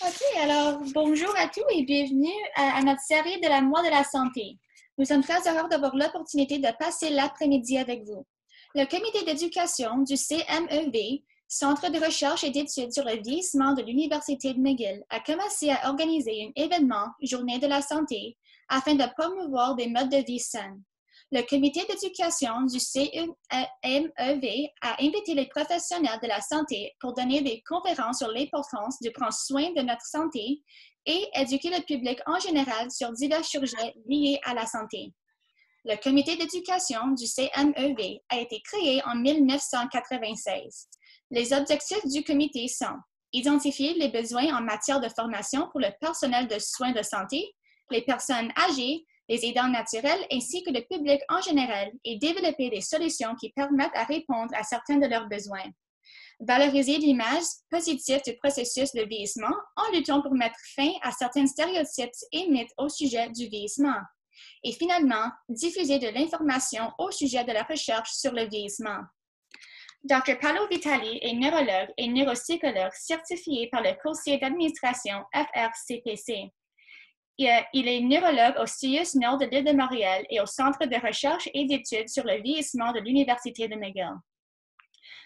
OK, alors bonjour à tous et bienvenue à notre série de la Mois de la santé. Nous sommes très heureux d'avoir l'opportunité de passer l'après-midi avec vous. Le comité d'éducation du CMEV, Centre de recherche et d'études sur le vieillissement de l'Université de McGill, a commencé à organiser un événement, Journée de la santé, afin de promouvoir des modes de vie sains. Le comité d'éducation du CMEV a invité les professionnels de la santé pour donner des conférences sur l'importance de prendre soin de notre santé et éduquer le public en général sur divers sujets liés à la santé. Le comité d'éducation du CMEV a été créé en 1996. Les objectifs du comité sont identifier les besoins en matière de formation pour le personnel de soins de santé, les personnes âgées, les aidants naturels ainsi que le public en général et développer des solutions qui permettent à répondre à certains de leurs besoins. Valoriser l'image positive du processus de vieillissement en luttant pour mettre fin à certains stéréotypes et mythes au sujet du vieillissement. Et finalement, diffuser de l'information au sujet de la recherche sur le vieillissement. Dr. Paolo Vitali est neurologue et neuropsychologue certifié par le conseil d'administration FRCPC. Il est neurologue au CIUS Nord de l'île de Montréal et au Centre de recherche et d'études sur le vieillissement de l'Université de McGill.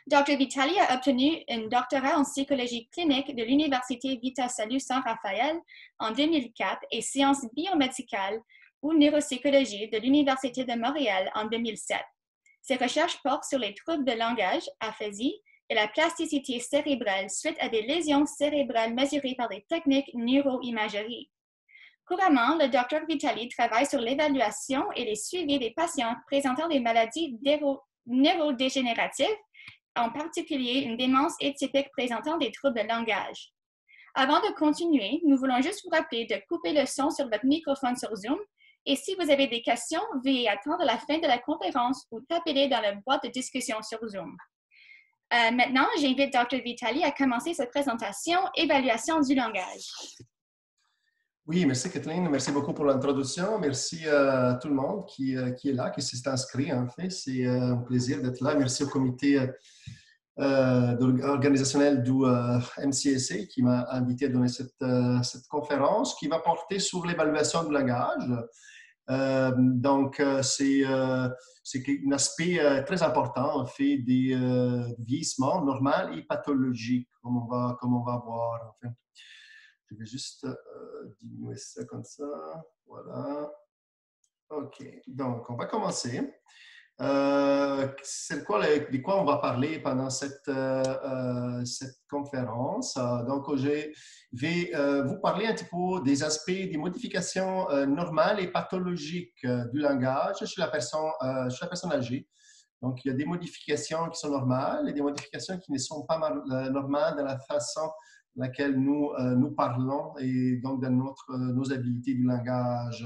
Dr. Vitali a obtenu un doctorat en psychologie clinique de l'Université Vita Salut San Rafael en 2004 et sciences biomédicales ou neuropsychologie de l'Université de Montréal en 2007. Ses recherches portent sur les troubles de langage, aphasie, et la plasticité cérébrale suite à des lésions cérébrales mesurées par des techniques neuroimagerie. Couramment, le Dr. Vitali travaille sur l'évaluation et le suivi des patients présentant des maladies neurodégénératives, en particulier une démence atypique présentant des troubles de langage. Avant de continuer, nous voulons juste vous rappeler de couper le son sur votre microphone sur Zoom et si vous avez des questions, veuillez attendre la fin de la conférence ou tapez-les dans la boîte de discussion sur Zoom. Maintenant, j'invite Dr. Vitali à commencer cette présentation « Évaluation du langage ». Oui, merci Kathleen. Merci beaucoup pour l'introduction. Merci à tout le monde qui est là, qui s'est inscrit. En fait, c'est un plaisir d'être là. Merci au comité organisationnel du MCSA qui m'a invité à donner cette conférence qui va porter sur l'évaluation du langage. Donc, c'est un aspect très important, en fait, des vieillissements normal et pathologique, comme on va voir, en fait. Je vais juste diminuer ça comme ça. Voilà. OK. Donc, on va commencer. De quoi on va parler pendant cette conférence? Donc, je vais vous parler un petit peu des aspects des modifications normales et pathologiques du langage chez la personne âgée. Donc, il y a des modifications qui sont normales et des modifications qui ne sont pas normales dans la façon laquelle nous parlons et donc dans nos habilités du langage.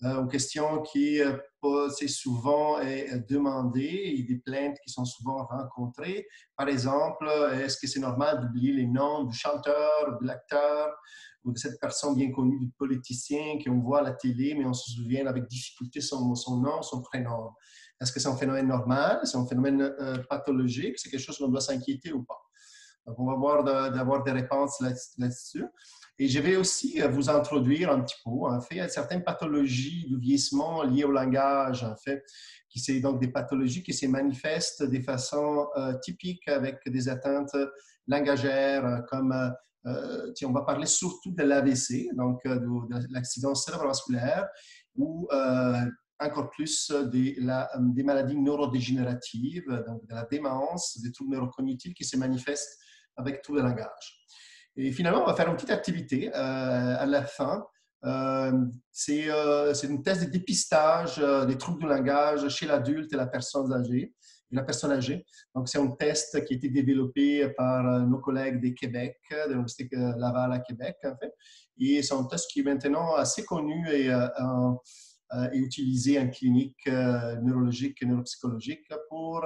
Une question qui est assez souvent demandée et des plaintes qui sont souvent rencontrées. Par exemple, est-ce que c'est normal d'oublier les noms du chanteur, de l'acteur ou de cette personne bien connue, du politicien qu'on voit à la télé, mais on se souvient avec difficulté son nom, son prénom? Est-ce que c'est un phénomène normal? C'est un phénomène pathologique? C'est quelque chose qu'on doit s'inquiéter ou pas? Donc, on va voir d'avoir des réponses là-dessus. Et je vais aussi vous introduire un petit peu, en fait, à certaines pathologies du vieillissement liées au langage, en fait, qui sont donc des pathologies qui se manifestent de façon typique avec des atteintes langagères, comme on va parler surtout de l'AVC, donc de l'accident cérébrovasculaire, ou encore plus des maladies neurodégénératives, donc de la démence, des troubles neurocognitifs qui se manifestent avec tout le langage. Et finalement, on va faire une petite activité à la fin. C'est une thèse de dépistage des troubles du langage chez l'adulte et la personne âgée. Donc, c'est un test qui a été développé par nos collègues de Québec, de l'Université Laval à Québec, en fait. Et c'est un test qui est maintenant assez connu et utilisé en clinique neurologique et neuropsychologique pour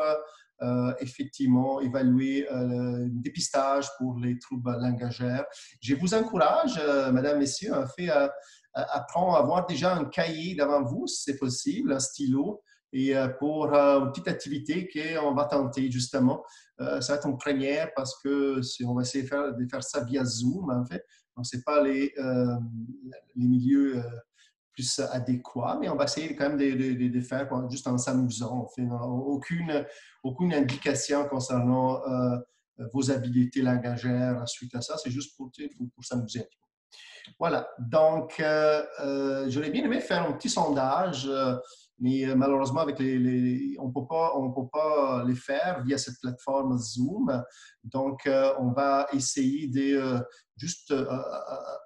effectivement évaluer le dépistage pour les troubles langagères. Je vous encourage, mesdames, messieurs, en fait, à avoir déjà un cahier devant vous, si c'est possible, un stylo, et pour une petite activité qu'on va tenter justement. Ça va être une première parce que on va essayer de faire ça via Zoom, en fait. Donc, ce n'est pas les milieux plus adéquats, mais on va essayer quand même de faire juste en s'amusant. On fait aucune indication concernant vos habiletés langagères suite à ça. C'est juste pour s'amuser un petit peu. Voilà, donc j'aurais bien aimé faire un petit sondage, mais malheureusement, avec on peut pas les faire via cette plateforme Zoom. Donc, on va essayer de juste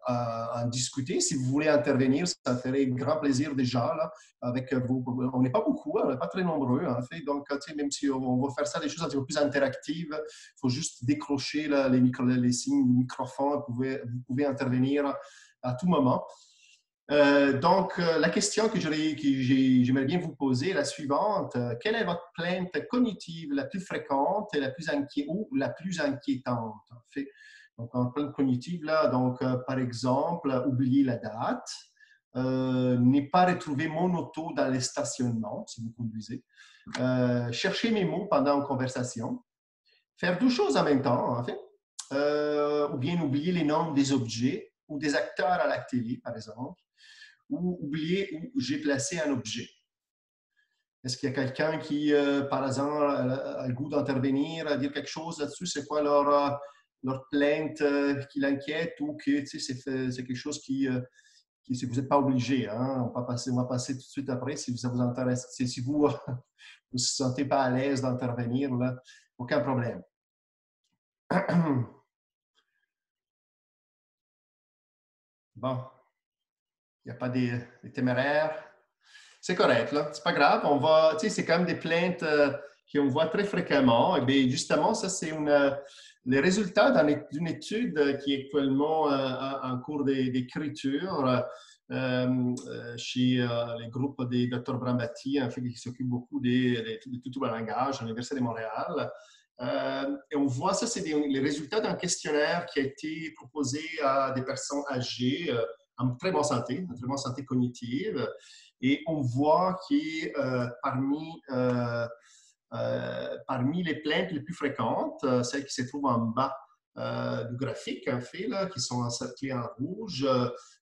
en discuter. Si vous voulez intervenir, ça ferait grand plaisir déjà là, avec vous. On n'est pas beaucoup, on n'est pas très nombreux en fait. Donc, même si on va faire ça des choses un petit peu plus interactives, il faut juste décrocher là, les signes du microphone. Vous pouvez intervenir à tout moment. Donc, la question que j'aimerais bien vous poser est la suivante. Quelle est votre plainte cognitive la plus fréquente et la plus inquiétante? En fait? Donc, en plainte cognitive, là, donc, par exemple, oublier la date, ne pas retrouver mon auto dans les stationnements, si vous conduisez, chercher mes mots pendant une conversation, faire deux choses en même temps, en fait, ou bien oublier les noms des objets ou des acteurs à la télé, par exemple, ou oublier où j'ai placé un objet. Est-ce qu'il y a quelqu'un qui, par hasard, a le goût d'intervenir, à dire quelque chose là-dessus? C'est quoi leur plainte qui l'inquiète ou que c'est quelque chose qui si vous n'êtes pas obligé, hein? On va passer tout de suite après si ça vous intéresse. Si vous ne vous sentez pas à l'aise d'intervenir, là, aucun problème. Bon, il n'y a pas des téméraires. C'est correct, là. C'est pas grave. On va, c'est quand même des plaintes qu'on voit très fréquemment. Et bien, justement, ça, c'est les résultats d'une étude qui est actuellement en cours d'écriture chez les groupes des Dr Brambati, en fait, qui s'occupent beaucoup de tout le langage à l'Université de Montréal. Et on voit ça, c'est les résultats d'un questionnaire qui a été proposé à des personnes âgées en très bonne santé cognitive. Et on voit que parmi les plaintes les plus fréquentes, celles qui se trouvent en bas du graphique, en fait, là, qui sont encerclées en rouge,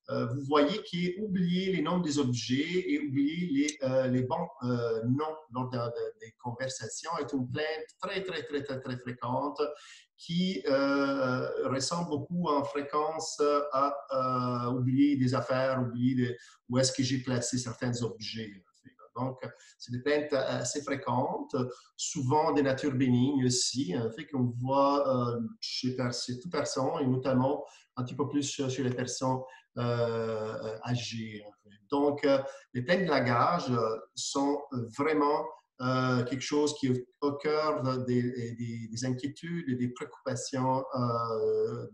vous voyez qu'oublier les noms des objets et oublier les bons noms lors des conversations est une plainte très, très, très, très, très fréquente qui ressemble beaucoup en fréquence à oublier des affaires, oublier où est-ce que j'ai placé certains objets. Donc, c'est des plaintes assez fréquentes, souvent de nature bénigne aussi, un fait qu'on voit chez toute personne, et notamment un petit peu plus chez les personnes âgées. Donc, les plaintes de langage sont vraiment quelque chose qui est au cœur des inquiétudes et des préoccupations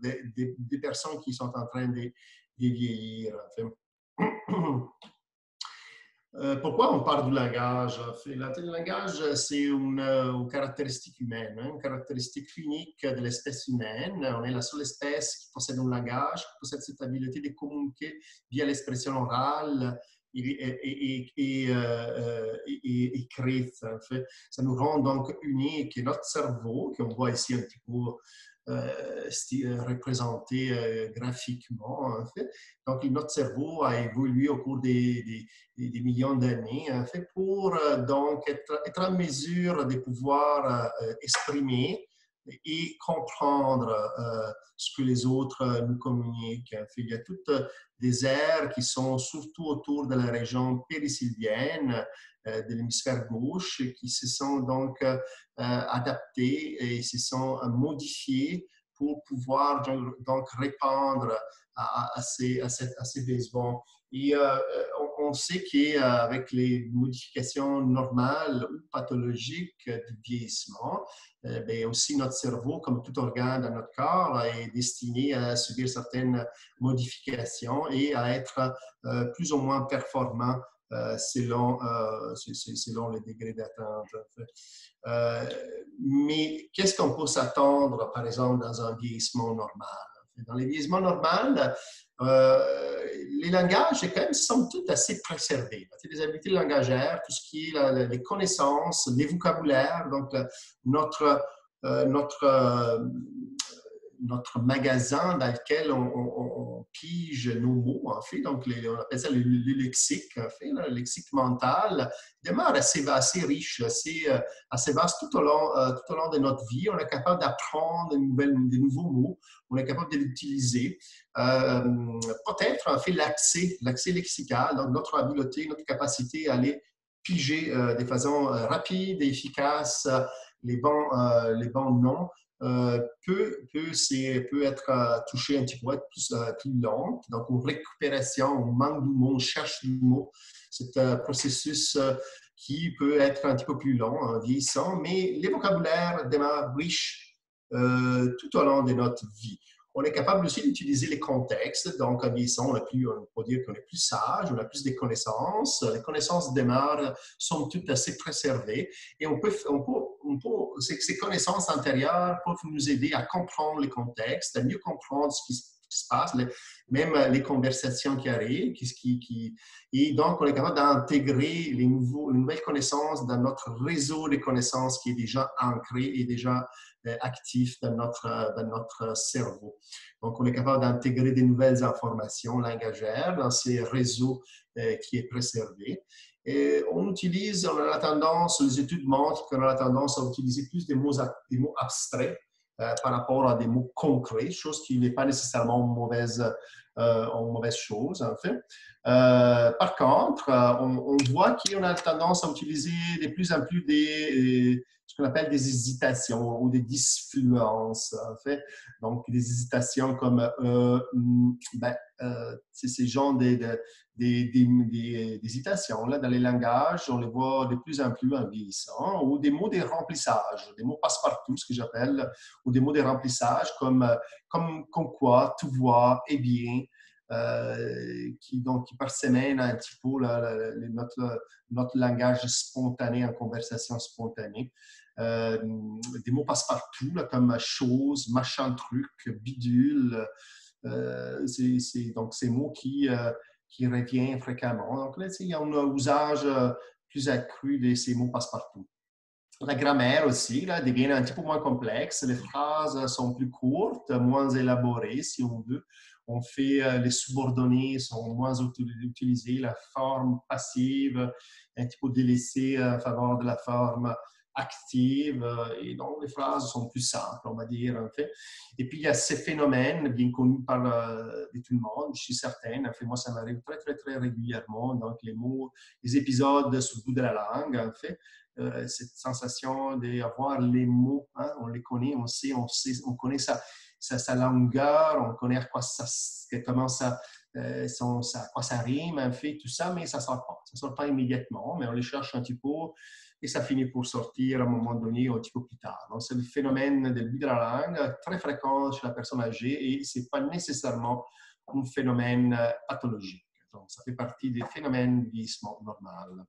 des personnes qui sont en train de vieillir. Pourquoi on parle du langage? Le langage, c'est une caractéristique humaine, une caractéristique unique de l'espèce humaine. On est la seule espèce qui possède un langage, qui possède cette habileté de communiquer via l'expression orale et écrite. En fait. Ça nous rend donc unique. Et notre cerveau, qu'on voit ici un petit peu représenté graphiquement, en fait. Donc, notre cerveau a évolué au cours des millions d'années, en fait, pour donc être en mesure de pouvoir exprimer et comprendre ce que les autres nous communiquent. En fait, il y a toutes des aires qui sont surtout autour de la région périsylvienne de l'hémisphère gauche qui se sont donc adaptés et se sont modifiés pour pouvoir donc répondre à ces besoins. Et on sait qu'avec les modifications normales ou pathologiques du vieillissement, bien aussi notre cerveau, comme tout organe dans notre corps, est destiné à subir certaines modifications et à être plus ou moins performant selon les degrés d'atteinte. Mais qu'est-ce qu'on peut s'attendre, par exemple, dans un vieillissement normal? Dans les vieillissements normaux, les langages, c'est quand même, somme toute, assez préservés. Les habiletés langagères, tout ce qui est les connaissances, les vocabulaires, donc notre magasin dans lequel pige nos mots, en fait. Donc, on appelle ça le lexique, en fait, là, le lexique mental demeure assez riche, assez vaste tout au long de notre vie. On est capable d'apprendre de nouveaux mots. On est capable de l'utiliser. Peut-être, en fait, l'accès lexical, donc notre habileté, notre capacité à aller piger de façon rapide et efficace les bons noms peut être touché un petit peu plus long. Donc, une récupération, on manque du mot, on cherche du mot. C'est un processus qui peut être un petit peu plus long en vieillissant, mais les vocabulaires demeurent riches tout au long de notre vie. On est capable aussi d'utiliser les contextes. Donc, en vieillissant, on peut dire qu'on est plus sage, on a plus de connaissances. Les connaissances demeurent, sont toutes assez préservées. Et ces connaissances antérieures peuvent nous aider à comprendre les contextes, à mieux comprendre ce qui se passe, même les conversations qui arrivent. Et donc, on est capable d'intégrer les nouvelles connaissances dans notre réseau de connaissances qui est déjà ancré et déjà actif dans notre cerveau. Donc, on est capable d'intégrer des nouvelles informations langagères dans ces réseaux qui est préservé. Et on a la tendance, les études montrent qu'on a la tendance à utiliser plus des mots abstraits par rapport à des mots concrets, chose qui n'est pas nécessairement une mauvaise chose, en fait. Par contre, on voit qu'on a tendance à utiliser de plus en plus ce qu'on appelle des hésitations ou des disfluences, en fait. Donc, des hésitations comme c'est ces genres d'hésitations là, dans les langages, on les voit de plus en plus en vieillissant, ou des mots de remplissage, des mots passe-partout, ce que j'appelle, ou des mots de remplissage comme quoi, tout voir, et bien, qui parsemènent un petit peu notre langage spontané en conversation spontanée. Des mots passe-partout, là, comme chose, machin truc, bidule. Donc, ces mots qui reviennent fréquemment. Donc, là, il y a un usage plus accru de ces mots passe-partout. La grammaire aussi là, devient un petit peu moins complexe. Les phrases sont plus courtes, moins élaborées, si on veut. Les subordonnés sont moins utilisés, la forme passive est un petit peu délaissée en faveur de la forme active, et donc les phrases sont plus simples, on va dire, en fait. Et puis, il y a ces phénomènes bien connus de tout le monde, je suis certaine. En fait, moi, ça m'arrive très, très, très régulièrement. Donc, les épisodes sur le bout de la langue, en fait, cette sensation d'avoir les mots, hein, on les connaît, on connaît sa longueur, on connaît à quoi quoi ça rime, en fait, tout ça, mais ça ne sort pas. Ça ne sort pas immédiatement, mais on les cherche un petit peu et ça finit pour sortir à un moment donné, un petit peu plus tard. Donc, c'est le phénomène de l'oubli de la langue, très fréquent chez la personne âgée et ce n'est pas nécessairement un phénomène pathologique. Donc, ça fait partie des phénomènes de vieillissement normal.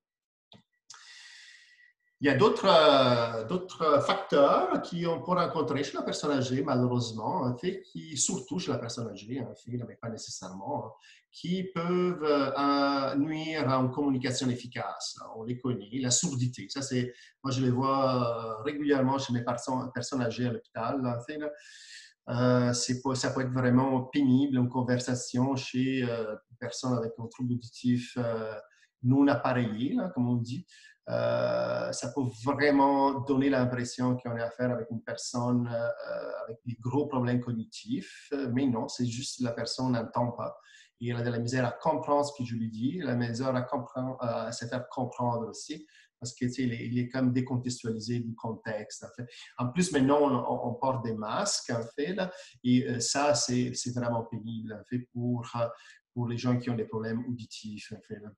Il y a d'autres facteurs qu'on peut rencontrer chez la personne âgée, malheureusement, en fait, surtout chez la personne âgée, en fait, mais pas nécessairement, qui peuvent nuire à une communication efficace. On les connaît. La surdité, moi je les vois régulièrement chez mes personnes âgées à l'hôpital, en fait. Ça peut être vraiment pénible, une conversation chez une personne avec un trouble auditif non appareillé, là, comme on dit. Ça peut vraiment donner l'impression qu'on a affaire avec une personne avec des gros problèmes cognitifs, mais non, c'est juste que la personne n'entend pas. Et elle a de la misère à comprendre ce que je lui dis, la misère à se faire comprendre aussi, parce qu'il est comme décontextualisé du contexte. En fait. En plus, maintenant, on porte des masques, en fait, là, et ça, c'est vraiment pénible, en fait, pour les gens qui ont des problèmes auditifs, en fait. Là.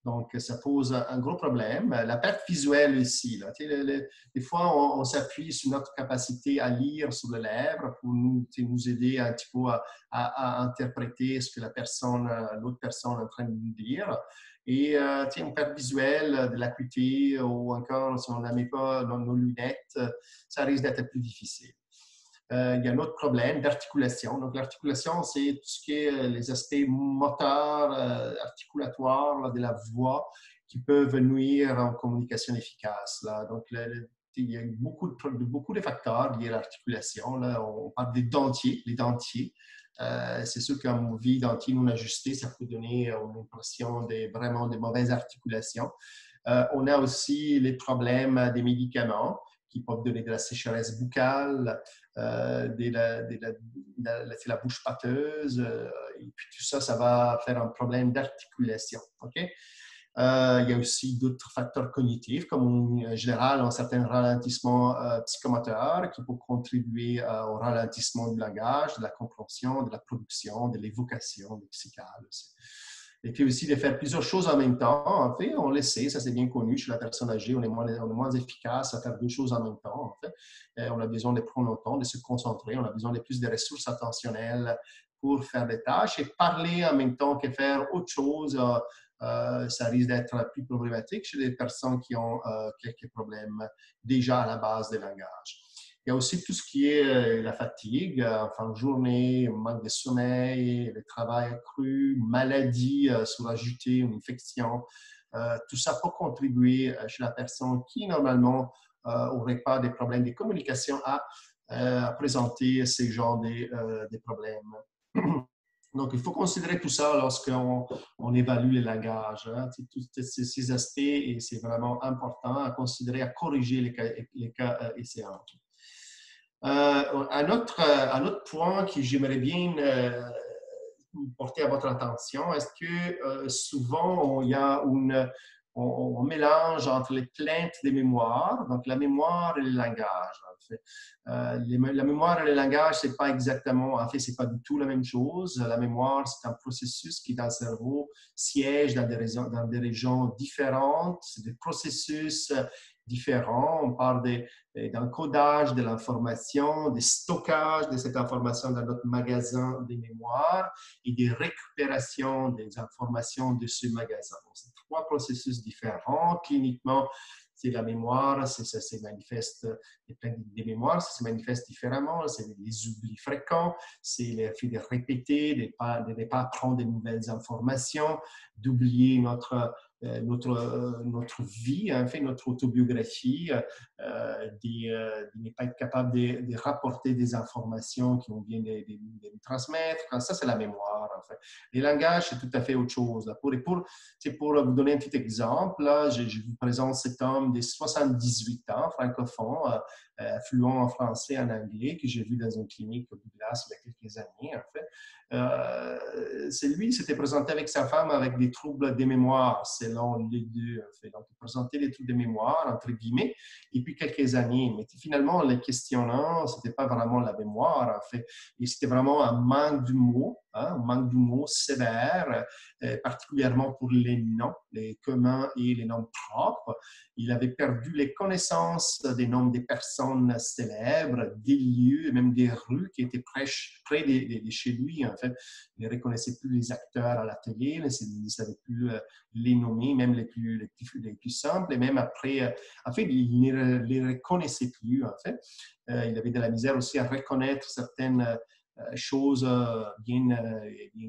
Donc, ça pose un gros problème. La perte visuelle ici, là, des fois, on s'appuie sur notre capacité à lire sur les lèvres pour nous aider un petit peu à interpréter ce que l'autre personne est en train de nous dire. Et une perte visuelle de l'acuité ou encore si on ne la met pas dans nos lunettes, ça risque d'être plus difficile. Il y a un autre problème d'articulation. Donc, l'articulation, c'est tout ce qui est les aspects moteurs, articulatoires là, de la voix qui peuvent nuire en communication efficace. Là. Donc, il y a beaucoup de facteurs liés à l'articulation. On parle des dentiers, les dentiers. C'est sûr qu'un vide entier non ajusté, ça peut donner une impression vraiment de mauvaise articulation. On a aussi les problèmes des médicaments qui peuvent donner de la sécheresse buccale, la bouche pâteuse, et puis tout ça, ça va faire un problème d'articulation. Okay? Il y a aussi d'autres facteurs cognitifs, comme en général un certain ralentissement psychomoteur qui peut contribuer au ralentissement du langage, de la compréhension, de la production, de l'évocation lexicale aussi. Et puis aussi de faire plusieurs choses en même temps. En fait, on le sait, ça c'est bien connu chez la personne âgée, on est moins efficace à faire deux choses en même temps. En fait. On a besoin de prendre le temps, de se concentrer, on a besoin de plus de ressources attentionnelles pour faire des tâches et parler en même temps que faire autre chose. Ça risque d'être plus problématique chez les personnes qui ont quelques problèmes déjà à la base du langage. Il y a aussi tout ce qui est la fatigue, en fin de journée, manque de sommeil, le travail accru, maladie surajoutée, une infection. Tout ça peut contribuer chez la personne qui, normalement, n'aurait pas des problèmes de communication à présenter ces genres de problèmes. Donc, il faut considérer tout ça lorsqu'on évalue les langages. Hein. Tous ces aspects, et c'est vraiment important à considérer, à corriger les cas essayants. Un autre point que j'aimerais bien porter à votre attention, est-ce que souvent il y a on mélange entre les plaintes des mémoires, donc la mémoire et le langage. En fait. La mémoire et le langage, c'est pas exactement, en fait, c'est pas du tout la même chose. La mémoire, c'est un processus qui, dans le cerveau, siège dans des régions différentes. C'est des processus différents. On parle d'un codage de l'information, des stockages de cette information dans notre magasin des mémoires et des récupérations des informations de ce magasin. Donc, c'est trois processus différents. Cliniquement, c'est la mémoire, ça se manifeste, des mémoires, ça se manifeste différemment, c'est les oublis fréquents, c'est le fait de répéter, de ne pas prendre de nouvelles informations, d'oublier notre vie, en fait, notre autobiographie, de ne pas être capable de rapporter des informations qu'on vient de nous transmettre. Ça, c'est la mémoire, en fait. Les langages, c'est tout à fait autre chose. Pour vous donner un petit exemple, là, je vous présente cet homme de 78 ans, francophone, fluent en français et en anglais, que j'ai vu dans une clinique au Douglas il y a quelques années, en fait. C'est lui, il s'était présenté avec sa femme avec des troubles de mémoire, selon les deux. En fait. Donc, il présentait des troubles de mémoire, entre guillemets, et puis quelques années. Mais finalement, les questionnants, ce n'était pas vraiment la mémoire, en fait. Et c'était vraiment un manque de mots, un manque de mots sévère, particulièrement pour les noms, les communs et les noms propres. Il avait perdu les connaissances des noms des personnes célèbres, des lieux et même des rues qui étaient près de chez lui. En fait, il ne reconnaissait plus les acteurs à la télé, il ne savait plus les nommer, même les plus simples. Et même après, en fait, il ne les reconnaissait plus. En fait, il avait de la misère aussi à reconnaître certaines choses bien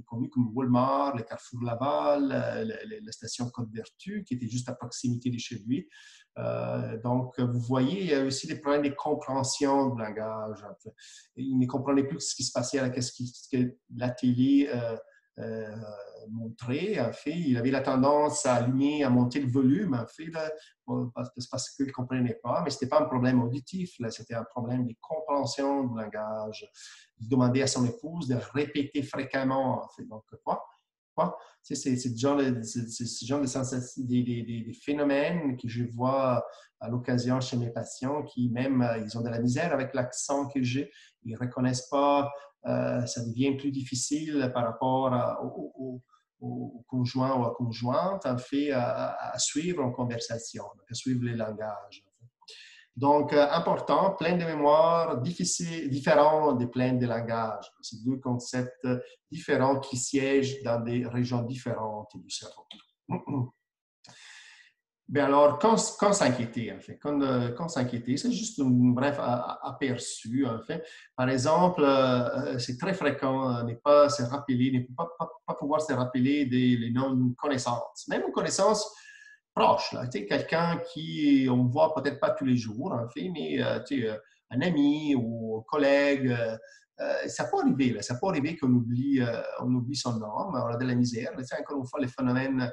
connues comme Walmart, le Carrefour Laval, la station Côte-Vertu, qui était juste à proximité de chez lui. Donc, vous voyez, il y a aussi des problèmes de compréhension du langage. En fait. Il ne comprenait plus ce qui se passait avec ce que la télé montrait. En fait, il avait la tendance à allumer, à monter le volume, en fait, là, parce qu'il ne comprenait pas. Mais ce n'était pas un problème auditif, c'était un problème de compréhension du langage. Il demandait à son épouse de répéter fréquemment. En fait. Donc, quoi? C'est ce genre de phénomènes que je vois à l'occasion chez mes patients qui, même, ils ont de la misère avec l'accent que j'ai. Ils ne reconnaissent pas. Ça devient plus difficile par rapport au conjoint ou à conjointe, en fait, à suivre une conversation, à suivre les langages. Donc, important, plein de mémoire, différent des pleins de langage. C'est deux concepts différents qui siègent dans des régions différentes du cerveau. Bien alors, quand s'inquiéter, en fait? Quand s'inquiéter, c'est juste un bref aperçu, en fait. Par exemple, c'est très fréquent ne pas se rappeler, ne pas pouvoir se rappeler les noms d'une connaissance. Même une connaissance proche, là, quelqu'un qui on ne voit peut-être pas tous les jours, en fait, mais un ami ou un collègue, ça peut arriver, là, ça peut arriver on oublie son nom, on a de la misère. C'est encore une fois le phénomène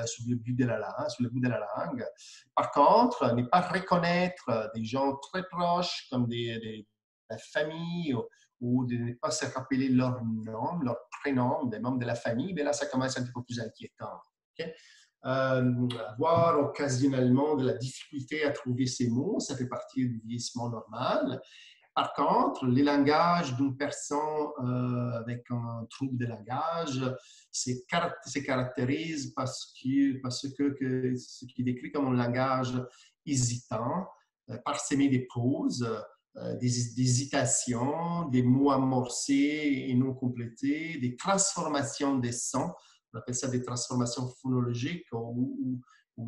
sur le bout de la langue, sur le bout de la langue. Par contre, ne pas reconnaître des gens très proches comme la famille ou de ne pas se rappeler leur nom, leur prénom, des membres de la famille, bien là, ça commence un petit peu plus inquiétant. Okay? Avoir occasionnellement de la difficulté à trouver ces mots, ça fait partie du vieillissement normal. Par contre, les langages d'une personne avec un trouble de langage se caractérise parce que ce qui est décrit comme un langage hésitant, parsemé des pauses, des hésitations, des mots amorcés et non complétés, des transformations des sons, on appelle ça des transformations phonologiques ou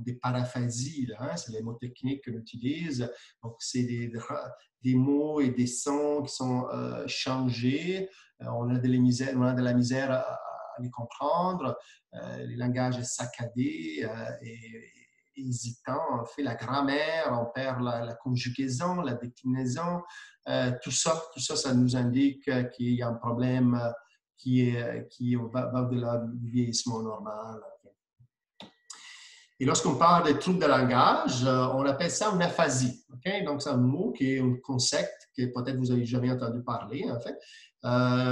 des paraphasies, hein, c'est les mots techniques qu'on utilise. Donc, c'est des mots et des sons qui sont changés. On a de la misère à les comprendre. Le langage est saccadé et hésitant. On fait la grammaire, on perd la conjugaison, la déclinaison. Tout ça, ça nous indique qu'il y a un problème qui va au-delà du vieillissement normal. Et lorsqu'on parle des troubles de langage, on appelle ça une aphasie. Okay? Donc, c'est un mot qui est un concept que peut-être vous n'avez jamais entendu parler, en fait.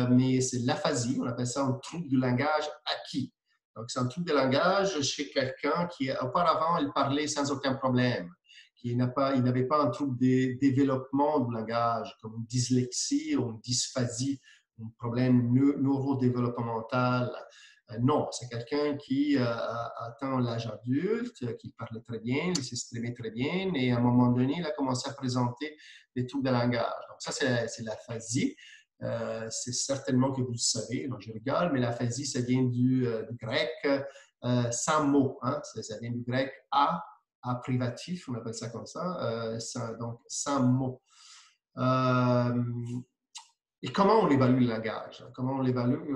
Mais c'est l'aphasie. On appelle ça un trouble du langage acquis. Donc, c'est un trouble de langage chez quelqu'un qui, auparavant, il parlait sans aucun problème. Il n'avait pas un trouble de développement du langage, comme une dyslexie ou une dysphasie, un problème neurodéveloppemental. Non, c'est quelqu'un qui a atteint l'âge adulte, qui parlait très bien, il s'exprimait très bien, et à un moment donné, il a commencé à présenter des troubles de langage. Donc ça, c'est l'aphasie. C'est certainement que vous le savez, donc je rigole, mais l'aphasie, ça vient du grec sans mots. Hein? Ça vient du grec à privatif, on appelle ça comme ça, donc sans mots. Et comment on évalue le langage? Comment on l'évalue?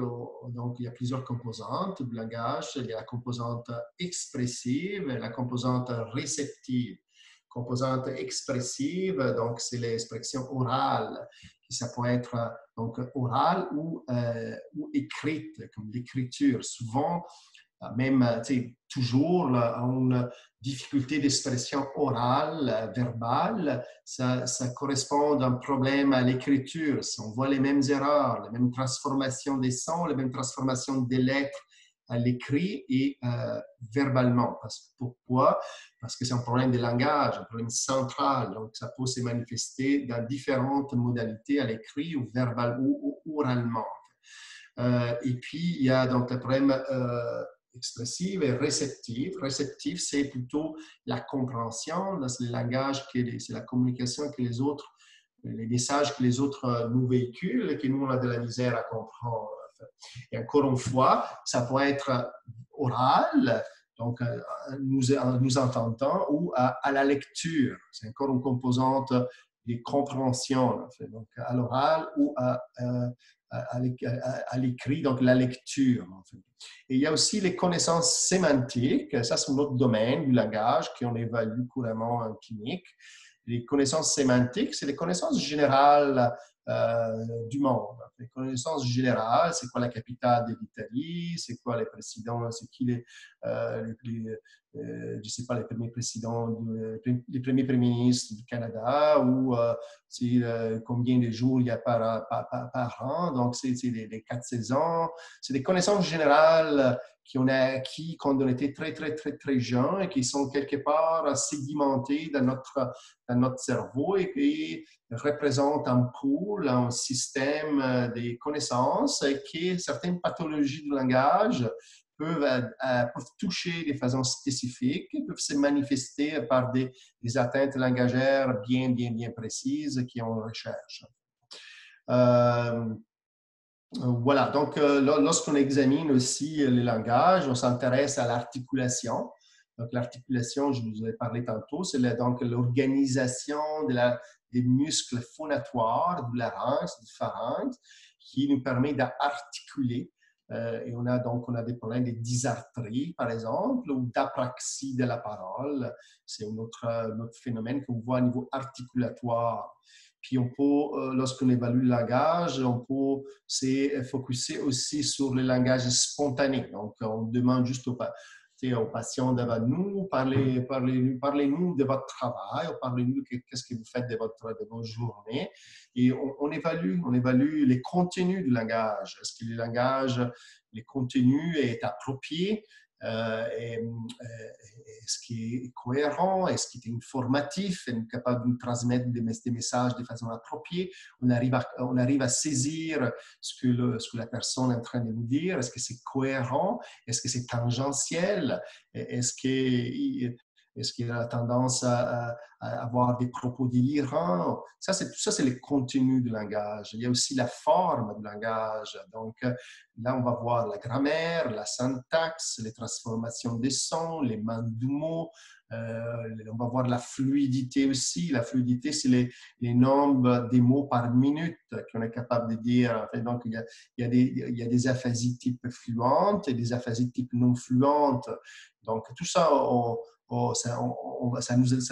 Donc, il y a plusieurs composantes du langage. Il y a la composante expressive et la composante réceptive. Composante expressive, donc, c'est l'expression orale. Ça peut être donc orale ou écrite, comme l'écriture. Souvent, même toujours une difficulté d'expression orale, verbale, ça correspond à un problème à l'écriture. On voit les mêmes erreurs, les mêmes transformations des sons, les mêmes transformations des lettres à l'écrit et verbalement. Pourquoi? Parce que c'est un problème de langage, un problème central. Donc, ça peut se manifester dans différentes modalités à l'écrit ou verbal ou oralement. Et puis, il y a donc le problème expressive et réceptive. Réceptive, c'est plutôt la compréhension, c'est le langage, c'est la communication que les autres, les messages que les autres nous véhiculent et que nous, on a de la misère à comprendre. Et encore une fois, ça peut être oral, donc nous entendant, ou à la lecture. C'est encore une composante de compréhension, donc à l'oral ou à l'écrit, donc la lecture. En fait. Et il y a aussi les connaissances sémantiques, ça c'est un autre domaine du langage qu'on évalue couramment en clinique. Les connaissances sémantiques, c'est les connaissances générales du monde. Les connaissances générales, c'est quoi la capitale de l'Italie, c'est quoi les présidents, c'est qui je sais pas, les premiers présidents, les premiers premiers ministres du Canada, ou combien de jours il y a par an. Donc, c'est les 4 saisons. C'est des connaissances générales qu'on a acquis quand on était très, très, très, très jeune et qui sont quelque part sédimentées dans notre cerveau et qui représentent un pool, un système de connaissances et qui, certaines pathologies du langage peuvent toucher de façon spécifique, peuvent se manifester par des atteintes langagères bien, bien, bien précises qui on recherche. Voilà, donc lorsqu'on examine aussi les langages, on s'intéresse à l'articulation. Donc l'articulation, je vous ai parlé tantôt, c'est donc l'organisation des muscles phonatoires du larynx, du pharynx, qui nous permet d'articuler. Et on a des problèmes de dysarthrie, par exemple, ou d'apraxie de la parole. C'est un autre phénomène qu'on voit au niveau articulatoire. Puis on peut, lorsqu'on évalue le langage, on peut se focuser aussi sur le langage spontané. Donc, on demande juste aux patients devant nous, parlez-nous de votre travail, parlez-nous de qu'est-ce que vous faites de votre journée. Et on évalue les contenus du langage. Est-ce que le langage, les contenus est approprié? Est-ce qu'il est cohérent? Est-ce qu'il est informatif? Est-ce capable de nous transmettre des messages de façon appropriée? On arrive à saisir ce que la personne est en train de nous dire. Est-ce que c'est cohérent? Est-ce que c'est tangentiel? Est-ce qu'il a tendance à avoir des propos délirants? Tout ça, c'est les contenus du langage. Il y a aussi la forme du langage. Donc, là, on va voir la grammaire, la syntaxe, les transformations des sons, les manques de mots. On va voir la fluidité aussi. La fluidité, c'est les nombres des mots par minute qu'on est capable de dire. Donc, il y a des aphasies type fluentes et des aphasies type non fluentes. Donc, tout ça, ça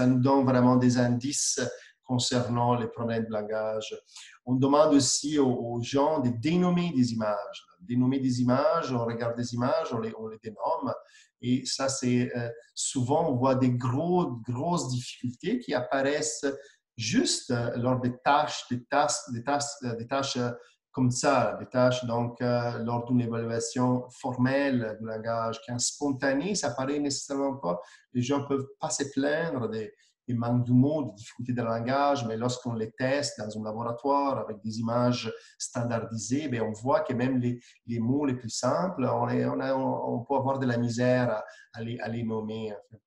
nous donne vraiment des indices concernant les problèmes de langage. On demande aussi aux gens de dénommer des images. Dénommer des images, on regarde des images, on les dénomme. Et ça, c'est souvent, on voit des grosses difficultés qui apparaissent juste lors des tâches comme ça, des tâches donc lors d'une évaluation formelle du langage, qui est spontanée, ça paraît nécessairement pas. Les gens ne peuvent pas se plaindre des manques de mots, des difficultés de langage, mais lorsqu'on les teste dans un laboratoire avec des images standardisées, bien, on voit que même les mots les plus simples, on peut avoir de la misère à les nommer. En fait.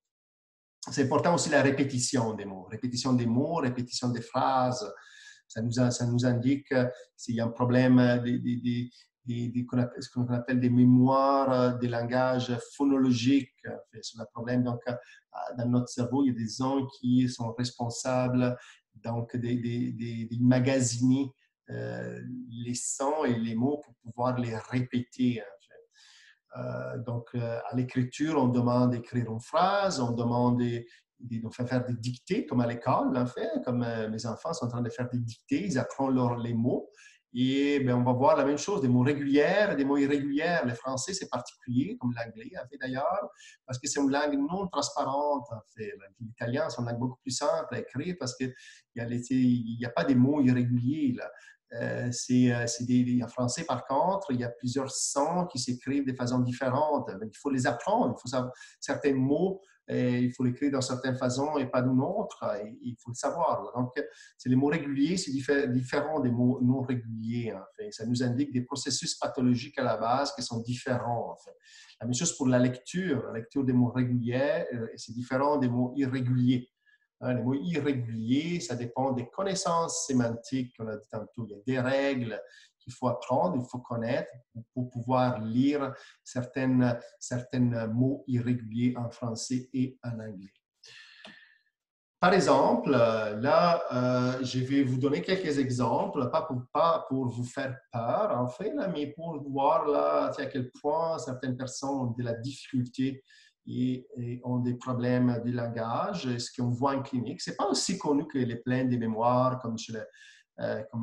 C'est important aussi la répétition des mots, répétition des phrases. Ça nous indique s'il y a un problème ce qu'on appelle des mémoires des langages phonologiques. C'est un problème, donc, dans notre cerveau, il y a des zones qui sont responsables donc, d'emmagasiner les sons et les mots pour pouvoir les répéter. Donc, à l'écriture, on demande d'écrire une phrase, on demande de faire des dictées, comme à l'école, en fait, comme mes enfants sont en train de faire des dictées, ils apprennent les mots. Et bien, on va voir la même chose, des mots réguliers et des mots irréguliers. Le français, c'est particulier, comme l'anglais, en fait, d'ailleurs, parce que c'est une langue non transparente, en fait. L'italien, c'est une langue beaucoup plus simple à écrire parce qu'il n'y a pas des mots irréguliers, là. En français, par contre, il y a plusieurs sons qui s'écrivent de façon différente. Il faut les apprendre. Il faut savoir certains mots, il faut l'écrire d'une certaine façon et pas d'une autre. Il faut le savoir. Donc, c'est les mots réguliers, c'est différent des mots non réguliers. En fait. Ça nous indique des processus pathologiques à la base qui sont différents. En fait. La même chose pour la lecture des mots réguliers, c'est différent des mots irréguliers. Les mots irréguliers, ça dépend des connaissances sémantiques qu'on a dit tantôt. Il y a des règles qu'il faut apprendre, il faut connaître pour pouvoir lire certains mots irréguliers en français et en anglais. Par exemple, là, je vais vous donner quelques exemples, pas pour vous faire peur, en fait, là, mais pour voir là, à quel point certaines personnes ont de la difficulté et ont des problèmes de langage, ce qu'on voit en clinique. Ce n'est pas aussi connu que les problèmes de mémoire, comme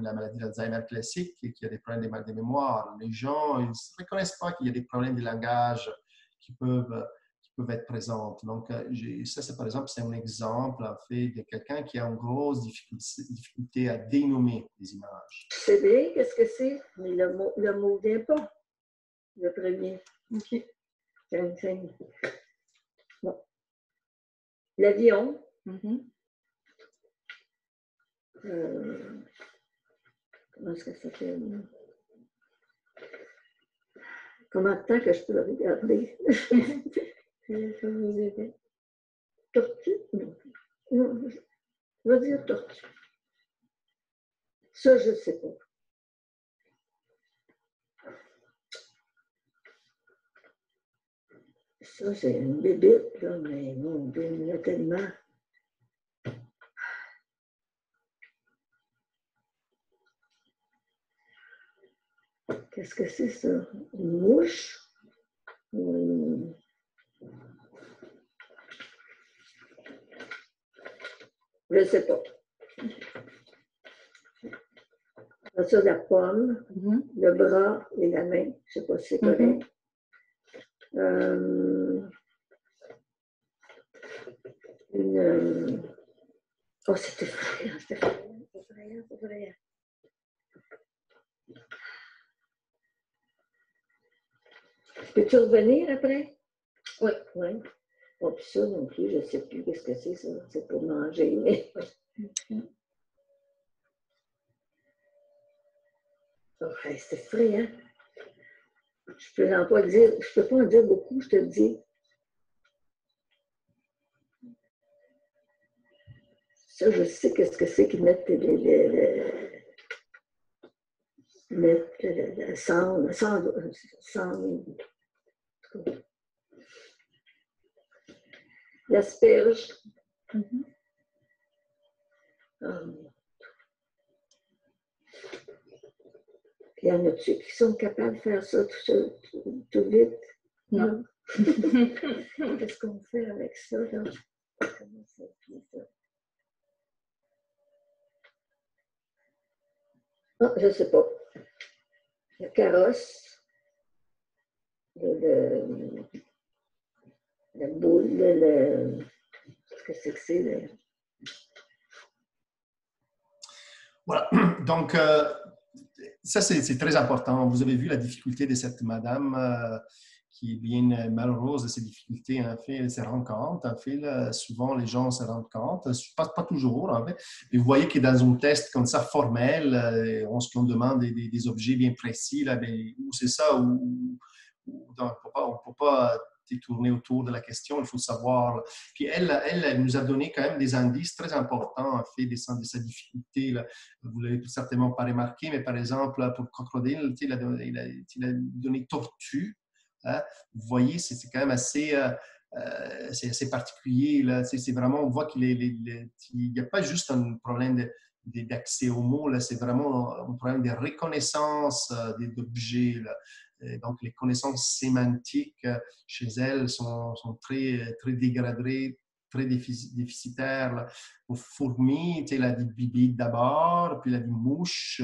la maladie d'Alzheimer classique, qui a des problèmes de mémoire. Les gens, ils ne reconnaissent pas qu'il y a des problèmes de langage qui peuvent être présentes. Donc, ça, c'est par exemple, c'est un exemple, en fait, de quelqu'un qui a une grosse difficulté à dénommer les images. C'est bien, qu'est-ce que c'est? Mais le mot ne vient pas, le premier. OK. Bon. L'avion. Mm-hmm. Comment est-ce que ça s'appelle? Comment de temps que je peux le regarder? Je vais vous aider. Tortue? Non. Je vais dire tortue. Ça, je ne sais pas. Ça, c'est une bébête, là, mais mon Dieu, il y en a tellement. Qu'est-ce que c'est, ça? Une mouche? Je ne sais pas. sur la pomme, le bras et la main. Je ne sais pas si c'est correct. Oh, c'est effrayant, c'est effrayant. Peux-tu revenir après? Oui. Bon, puis ça non plus, je ne sais plus qu'est-ce que c'est, ça. C'est pour manger, mais... Oh, c'est effrayant. Je ne peux pas en dire beaucoup, je te le dis. Ça, je sais qu'est-ce que c'est qu'ils mettent le sang, l'asperge. Il y en a-tu qui sont capables de faire ça tout vite? Non. Qu'est-ce qu'on fait avec ça, là? Comment ça fait ça? Ah, je ne sais pas. Le carrosse, la boule, qu'est-ce que c'est que c'est? Voilà. Donc, ça, c'est très important. Vous avez vu la difficulté de cette madame qui est bien malheureuse de ces difficultés. En fait, elle se rend compte. En fait, là, souvent, les gens se rendent compte. Pas toujours, en fait. Mais vous voyez que dans un test comme ça, formel, on demande des objets bien précis. Là, où c'est ça? On ne peut pas tourner autour de la question, il faut savoir. Puis elle nous a donné quand même des indices très importants en fait de sa difficulté. Là. Vous ne l'avez certainement pas remarqué, mais par exemple, pour crocodile, il a donné tortue. Hein? Vous voyez, c'est quand même assez particulier. Là. C'est vraiment, on voit qu'il n'y a pas juste un problème d'accès aux mots, c'est vraiment un problème de reconnaissance d'objets. Donc, les connaissances sémantiques chez elles sont très, très dégradées, très déficitaires. Aux fourmis, elle a dit bibi d'abord, puis elle a dit mouche.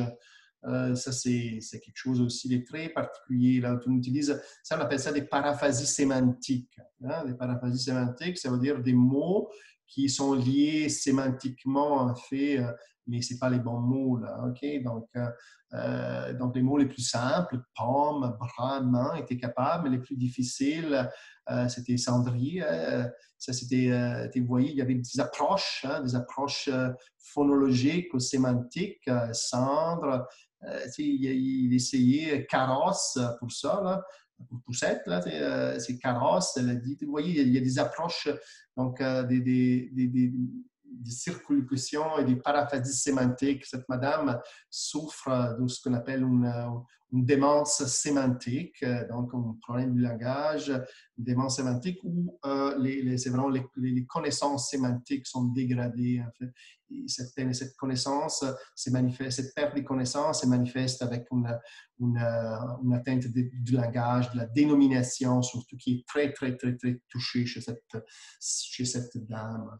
Ça, c'est quelque chose aussi de très particulier. Là, on utilise, ça, on appelle ça des paraphasies sémantiques. Hein? Des paraphasies sémantiques, ça veut dire des mots qui sont liés sémantiquement, en fait, mais ce n'est pas les bons mots. Là, okay? Donc, les mots les plus simples, pomme, bras, main, étaient capables, mais les plus difficiles, c'était cendrier. Ça, c'était, vous voyez, il y avait des approches phonologiques ou sémantiques, cendre. Il essayait carrosse pour ça, là, pour poussette, là, c'est carrosse. Elle a dit, vous voyez, il y a des approches, donc des circulations et des paraphasies sémantiques. Cette madame souffre de ce qu'on appelle une démence sémantique, donc un problème du langage, une démence sémantique où c'est vraiment les connaissances sémantiques sont dégradées. En fait. Et cette connaissance cette perte de connaissances se manifeste avec une atteinte du langage, de la dénomination, surtout qui est très, très, très, très touchée chez cette dame.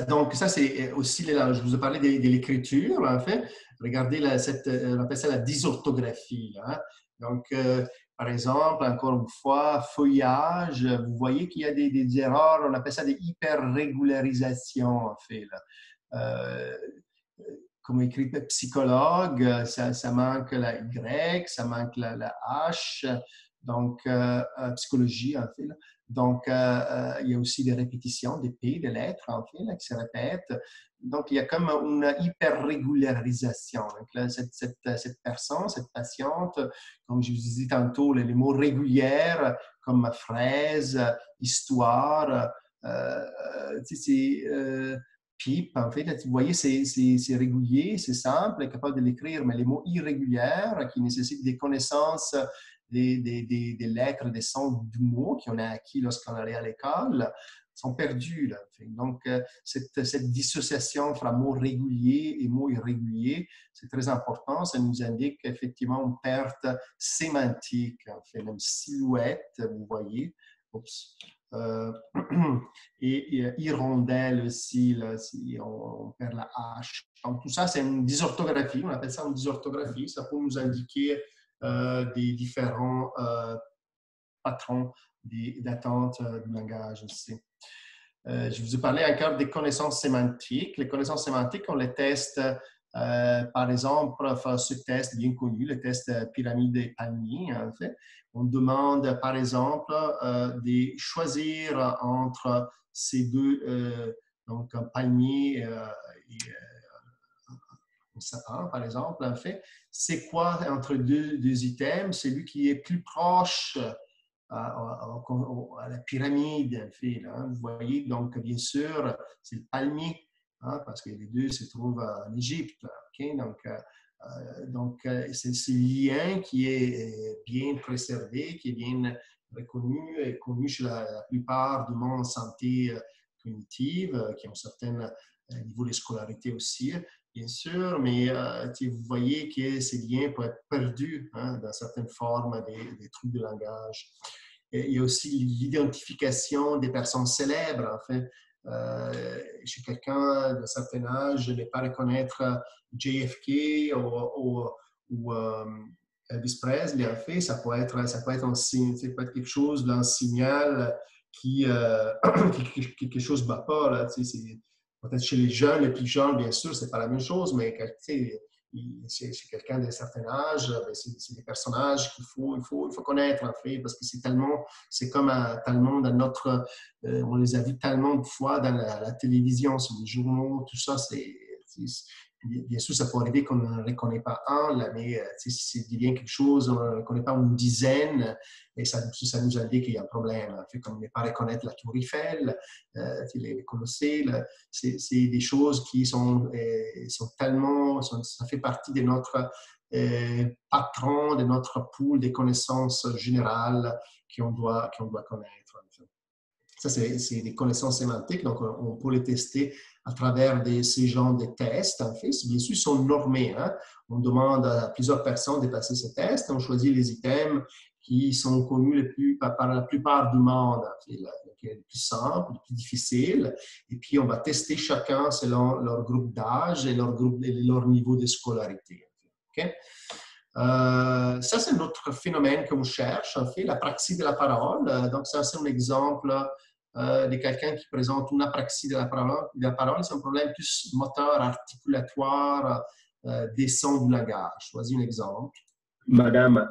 Donc, ça, c'est aussi, je vous ai parlé de l'écriture, en fait. Regardez, on appelle ça la dysorthographie. Là. Donc, par exemple, encore une fois, feuillage, vous voyez qu'il y a des erreurs, on appelle ça des hyper-régularisations, en fait. Là. Comme écrit psychologue, ça manque la Y, ça manque la H, donc psychologie, en fait. Là. Donc, il y a aussi des répétitions, des P, des lettres, en fait, là, qui se répètent. Donc, il y a comme une hyper-régularisation. Donc, là, cette personne, cette patiente, comme je vous disais tantôt, les mots réguliers comme fraise, histoire, pipe, en fait, là, vous voyez, c'est régulier, c'est simple, elle est capable de l'écrire, mais les mots irréguliers qui nécessitent des connaissances des lettres, des sons du mot qu'on a acquis lorsqu'on allait à l'école, sont perdus. Là. Donc, cette dissociation entre mots réguliers et mots irréguliers, c'est très important. Ça nous indique effectivement une perte sémantique, en fait, même silhouette, vous voyez. Oups. et hirondelle aussi, là, si on perd la H. Donc, tout ça, c'est une dysorthographie. On appelle ça une dysorthographie. Ça peut nous indiquer des différents patrons d'attente du langage aussi. Je vous ai parlé encore des connaissances sémantiques. Les connaissances sémantiques, on les teste, par exemple, ce test bien connu, le test pyramide et panier, en fait. On demande, par exemple, de choisir entre ces deux, donc un palmier et un sapin, par exemple, en fait. C'est quoi entre deux items? C'est lui qui est plus proche à la pyramide, en fait. Là, vous voyez, donc, bien sûr, c'est le palmier, hein, parce que les deux se trouvent en Égypte. Okay? Donc, c'est ce lien qui est bien préservé, qui est bien reconnu et connu chez la plupart du monde en santé cognitive, qui ont un certain niveau de scolarité aussi, bien sûr, mais vous voyez que ces liens peuvent être perdus, hein, dans certaines formes des troubles de langage. Et il y a aussi l'identification des personnes célèbres, en fait. Chez quelqu'un d'un certain âge, ne pas reconnaître JFK ou Elvis Presley, en fait, ça peut être un signe, ça peut être quelque chose, là, un signal qui quelque chose ne va pas. Là, peut-être chez les jeunes, les plus jeunes, bien sûr, c'est pas la même chose, mais chez quelqu'un d'un certain âge, c'est des personnages qu'il faut connaître, en fait, parce que c'est comme tellement dans notre, on les a vus tellement de fois dans la télévision, sur les journaux, tout ça, bien sûr, ça peut arriver qu'on ne reconnaît pas un, là, mais si ça devient quelque chose, on ne reconnaît pas une dizaine, et ça nous indique qu'il y a un problème. En fait, comme ne pas reconnaître la tour Eiffel, les Colossés, c'est des choses qui sont tellement, ça fait partie de notre patron, de notre pool des connaissances générales qu'on doit connaître. En fait. Ça, c'est des connaissances sémantiques, donc on peut les tester à travers ces genres de tests. En fait, bien sûr, ils sont normés. Hein? On demande à plusieurs personnes de passer ces tests. On choisit les items qui sont connus par la plupart du monde. En fait, le plus simple, le plus difficile. Et puis, on va tester chacun selon leur groupe d'âge et leur niveau de scolarité. Okay? Ça, c'est notre phénomène qu'on cherche, en fait, la praxie de la parole. Donc, ça, c'est un exemple de quelqu'un qui présente une apraxie de la parole. C'est un problème plus moteur, articulatoire, des sons du langage. Choisis un exemple. Madame,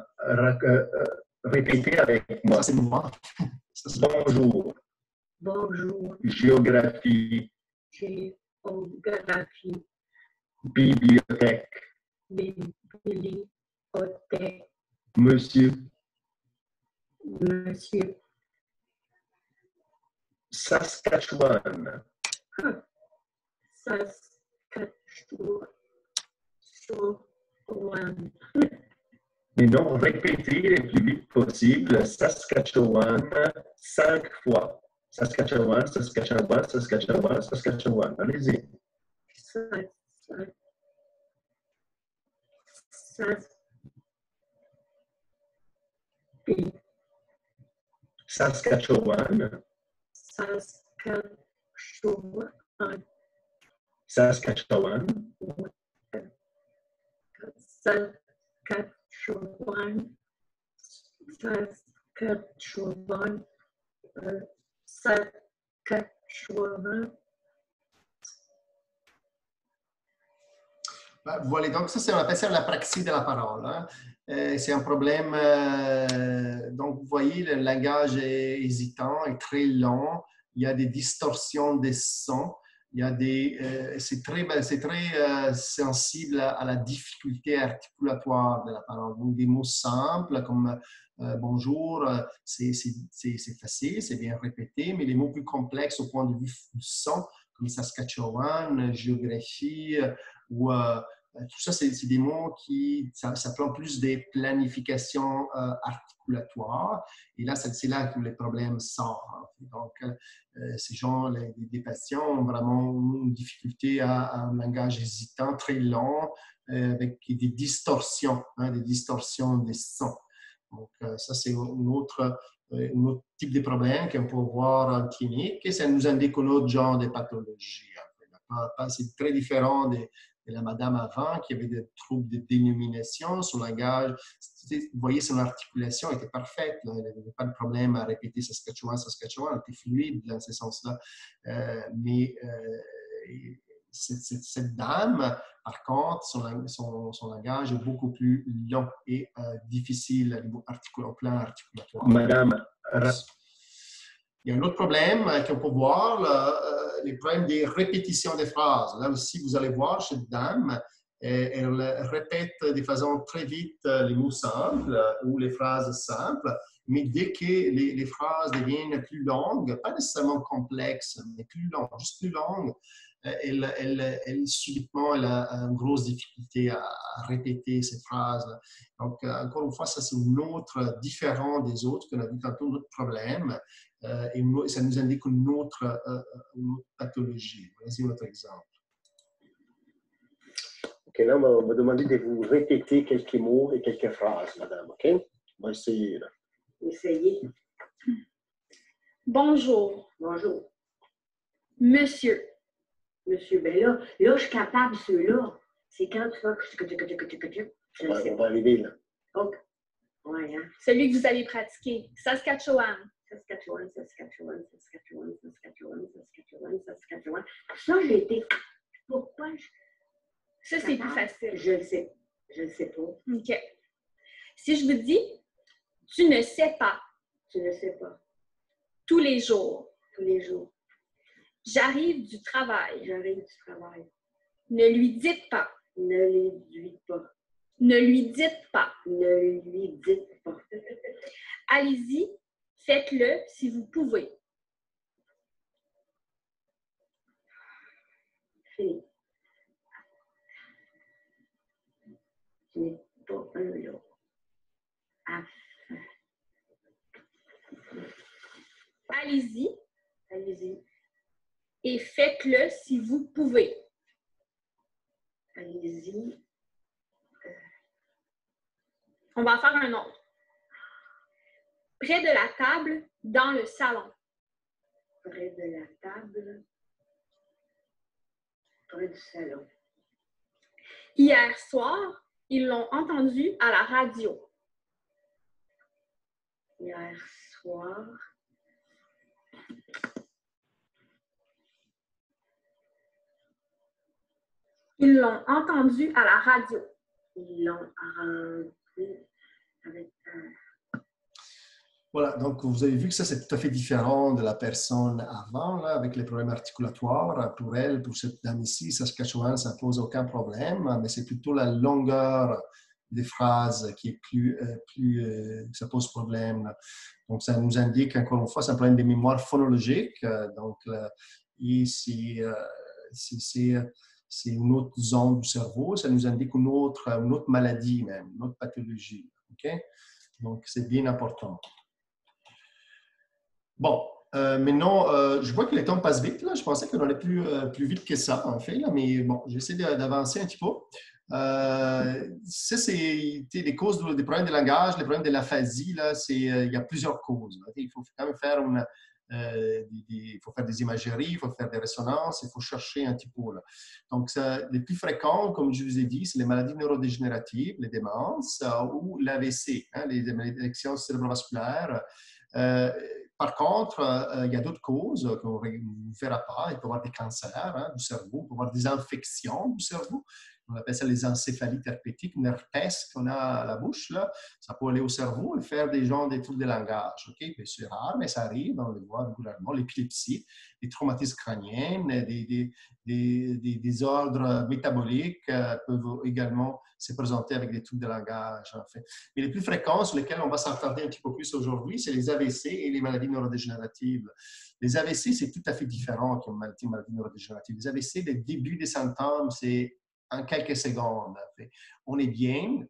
répétez avec moi. Ça, c'est moi. Bonjour. Bonjour. Géographie. Géographie. Bibliothèque. Bibliothèque. Monsieur. Monsieur. Saskatchewan. Saskatchewan. Mais non, répétez le plus vite possible. Saskatchewan 5 fois. Saskatchewan, Saskatchewan, Saskatchewan, Saskatchewan. Allez-y. Saskatchewan. Saskatchewan. Saskatchewan. Saskatchewan. Saskatchewan. Saskatchewan. Voilà, donc ça, on appelle ça la praxie de la parole. Hein. C'est un problème, donc vous voyez, le langage est hésitant, est très long, il y a des distorsions des sons, il y a c'est très sensible à la difficulté articulatoire de la parole. Donc des mots simples comme bonjour, c'est facile, c'est bien répété, mais les mots plus complexes au point de vue du son, comme Saskatchewan, géographie, ou tout ça, c'est des mots ça prend plus des planifications articulatoires. Et là, c'est là que les problèmes sortent. Hein. Donc, ces gens, des patients ont vraiment une difficulté à un langage hésitant, très long, avec des distorsions des sons. Donc, ça, c'est un autre type de problème qu'on peut voir en clinique et ça nous indique un autre genre de pathologie. C'est très différent de la madame avant qui avait des troubles de dénomination, son langage, vous voyez, son articulation était parfaite, là. Elle n'avait pas de problème à répéter Saskatchewan, Saskatchewan, elle était fluide dans ce sens-là. Mais cette dame, par contre, son langage est beaucoup plus long et difficile au plan articulatoire. Madame, il y a un autre problème qu'on peut voir, les problèmes des répétitions des phrases. Là aussi, vous allez voir, cette dame, elle répète de façon très vite les mots simples ou les phrases simples, mais dès que les phrases deviennent plus longues, pas nécessairement complexes, mais plus longues, juste plus longues, subitement, elle a une grosse difficulté à répéter ces phrases. Donc, encore une fois, ça, c'est une autre différent des autres qu'on a vu tantôt, un autre problème. Et ça nous indique une autre pathologie. Voici un autre exemple. OK, là, on va demander de vous répéter quelques mots et quelques phrases, madame. OK? On va essayer, là. Essayez. Bonjour. Bonjour. Monsieur. Monsieur, ben là, je suis capable, ceux-là. C'est quand tu vas... On va arriver, là. Donc, ouais, hein? Celui que vous allez pratiquer. Saskatchewan. Saskatchewan, Saskatchewan, Saskatchewan, Saskatchewan, Saskatchewan, Saskatchewan. Ça, j'ai été... Pourquoi? Ça, c'est plus facile. Je le sais. Je le sais pas. OK. Si je vous dis, tu ne sais pas. Tu ne sais pas. Tous les jours. Tous les jours. J'arrive du travail. J'arrive du travail. Ne lui dites pas. Ne lui dites pas. Ne lui dites pas. Ne lui dites pas. Allez-y, faites-le si vous pouvez. Fini. Tu n'es pas un là. Allez-y. Allez-y. Et faites-le si vous pouvez. Allez-y. On va en faire un autre. Près de la table, dans le salon. Près de la table. Près du salon. Hier soir, ils l'ont entendu à la radio. Hier soir. Ils l'ont entendu à la radio. Ils l'ont rendu avec Voilà, donc vous avez vu que ça, c'est tout à fait différent de la personne avant, là, avec les problèmes articulatoires. Pour elle, pour cette dame ici, Saskatchewan, ça ne pose aucun problème, mais c'est plutôt la longueur des phrases qui est ça pose problème. Donc, ça nous indique, encore une fois, c'est un problème de mémoire phonologique. Donc, ici, c'est une autre zone du cerveau. Ça nous indique une autre maladie même, une autre pathologie. OK? Donc, c'est bien important. Bon, maintenant, je vois que le temps passe vite. Là. Je pensais qu'on allait plus vite que ça, en fait. Là, mais bon, j'essaie d'avancer un petit peu. Ça, c'est les causes des problèmes de langage, les problèmes de l'aphasie. Il y a plusieurs causes. Là. Il faut quand même faire il faut faire des imageries, il faut faire des résonances, il faut chercher un petit peu. Là. Donc, les plus fréquents, comme je vous ai dit, c'est les maladies neurodégénératives, les démences ou l'AVC, hein, les lésions cérébrovasculaires. Par contre, il y a d'autres causes qu'on ne verra pas. Il peut y avoir des cancers du cerveau, il peut y avoir des infections du cerveau. On appelle ça les encéphalites herpétiques, une herpès qu'on a à la bouche. Là. Ça peut aller au cerveau et faire des troubles de langage. Okay? C'est rare, mais ça arrive, on le voit régulièrement. L'épilepsie, les traumatismes crâniens, des désordres métaboliques peuvent également se présenter avec des troubles de langage. En fait. Mais les plus fréquents sur lesquels on va s'attarder un petit peu plus aujourd'hui, c'est les AVC et les maladies neurodégénératives. Les AVC, c'est tout à fait différent qu'une maladie neurodégénérative. Les AVC, le début des symptômes, c'est en quelques secondes. En fait. On est bien,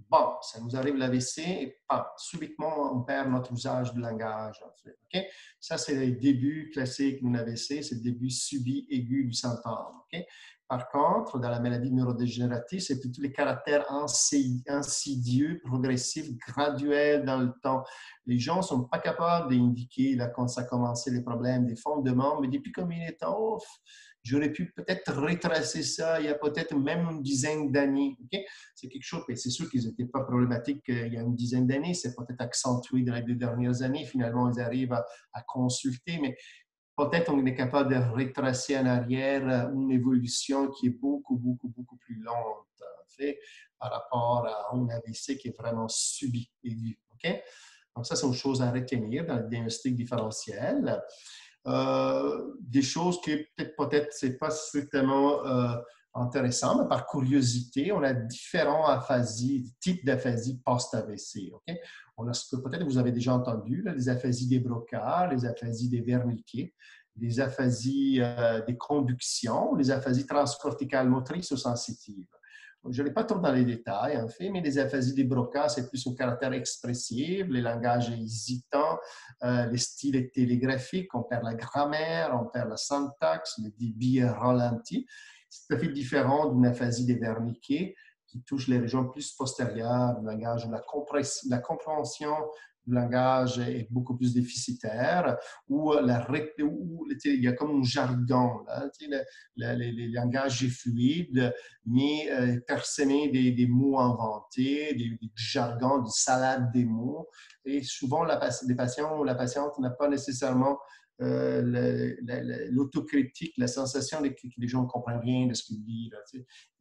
bon, ça nous arrive l'AVC et subitement, on perd notre usage du langage. En fait. Okay? Ça, c'est le début classique d'un AVC, c'est le début subi aigu du symptôme. Okay? Par contre, dans la maladie neurodégénérative, c'est plutôt les caractères insidieux, progressifs, graduels dans le temps. Les gens ne sont pas capables d'indiquer, là, quand ça a commencé les problèmes, des fondements, mais depuis combien de temps, j'aurais pu peut-être retracer ça il y a peut-être même une dizaine d'années. Okay? C'est quelque chose, et c'est sûr qu'ils n'étaient pas problématiques il y a une dizaine d'années, c'est peut-être accentué dans les 2 dernières années. Finalement, ils arrivent à consulter, mais peut-être on est capable de retracer en arrière une évolution qui est beaucoup plus lente, en fait, par rapport à un AVC qui est vraiment subi et vu. Okay? Donc, ça, c'est une chose à retenir dans le diagnostic différentiel. Des choses qui peut-être c'est pas strictement intéressant, mais par curiosité, on a différents aphasies, types d'aphasie post-AVC. Okay? On a ce que peut-être vous avez déjà entendu, là, les aphasies des Broca, les aphasies des Wernicke, les aphasies des conductions, les aphasies transcorticales motrices ou sensitives. Je n'ai pas trop dans les détails, en fait, mais les aphasies des Broca, c'est plus un caractère expressif, les langages hésitants, les styles télégraphiques, on perd la grammaire, on perd la syntaxe, le débit ralenti. C'est tout à fait différent d'une aphasie des Wernicke qui touche les régions plus postérieures du langage, où la compréhension du langage est beaucoup plus déficitaire, où il y a comme un jargon. Là, les langages est fluide, mais parsemé des mots inventés, des jargons, du salade des mots. Et souvent, les patients ou la patiente n'a pas nécessairement l'autocritique, la sensation que les gens ne comprennent rien de ce qu'ils disent.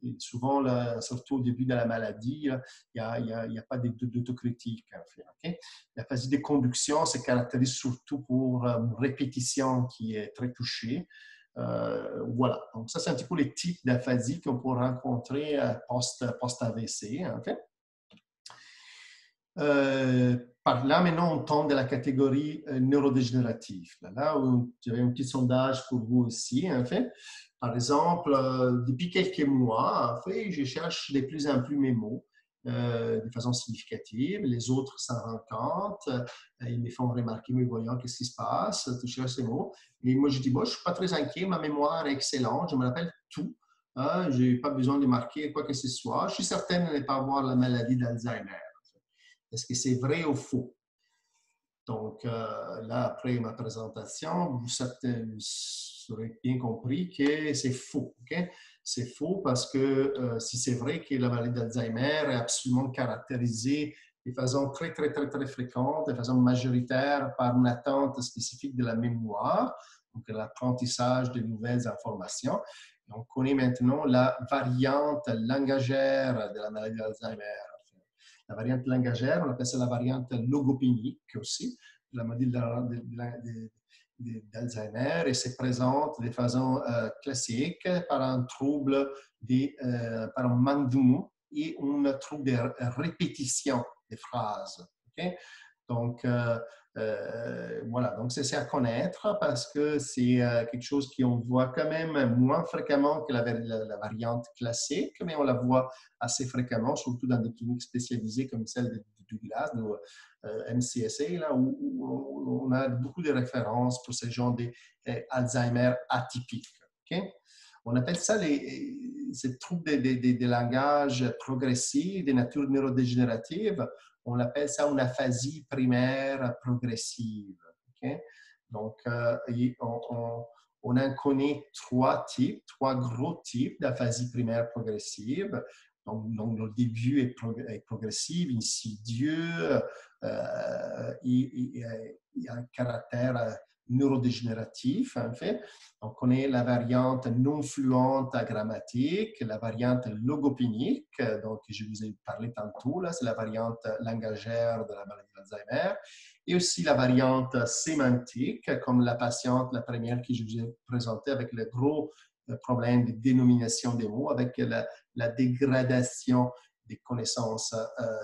Et souvent, là, surtout au début de la maladie, il n'y a pas d'autocritique. En fait, okay? La phase de conduction se caractérise surtout pour une répétition qui est très touchée. Voilà. Donc, ça, c'est un petit peu les types d'aphasie qu'on peut rencontrer post-AVC, en fait. Par là, maintenant, on tombe de la catégorie neurodégénérative. Là, j'avais un petit sondage pour vous aussi, en fait. Par exemple, depuis quelques mois, en fait, je cherche de plus en plus mes mots de façon significative. Les autres s'en rendent compte. Ils me font remarquer, me voyant qu'est-ce qui se passe, tu cherches ces mots. Et moi, je dis, bon, je ne suis pas très inquiet, ma mémoire est excellente, je me rappelle tout. Je n'ai pas besoin de marquer quoi que ce soit. Je suis certaine de ne pas avoir la maladie d'Alzheimer. Est-ce que c'est vrai ou faux? Donc, là, après ma présentation, vous aurez bien compris que c'est faux. Okay? C'est faux parce que si c'est vrai que la maladie d'Alzheimer est absolument caractérisée de façon très fréquente, de façon majoritaire par une attente spécifique de la mémoire, donc l'apprentissage de nouvelles informations. Et on connaît maintenant la variante langagère de la maladie d'Alzheimer. La variante langagère, on appelle ça la variante logopénique aussi, la maladie d'Alzheimer, et se présente de façon classique par un trouble, par un manque de mots et un trouble de répétition des phrases. Okay? Donc, voilà, donc c'est à connaître parce que c'est quelque chose qu'on voit quand même moins fréquemment que la variante classique, mais on la voit assez fréquemment, surtout dans des cliniques spécialisées comme celle de Douglas, de MCSA, là, où on a beaucoup de références pour ce genre d'Alzheimer atypique. Okay? On appelle ça ces troubles de langage progressifs, de nature neurodégénérative. On appelle ça une aphasie primaire progressive. Okay? Donc, on en connaît trois gros types d'aphasie primaire progressive. Donc, le début est progressif, insidieux, il y a un caractère neurodégénératif, en fait. On connaît la variante non fluente agrammatique, la variante logopénique, dont je vous ai parlé tantôt, là, c'est la variante langagère de la maladie d'Alzheimer, et aussi la variante sémantique, comme la patiente, la première que je vous ai présentée avec le gros problème de dénomination des mots, avec la dégradation des connaissances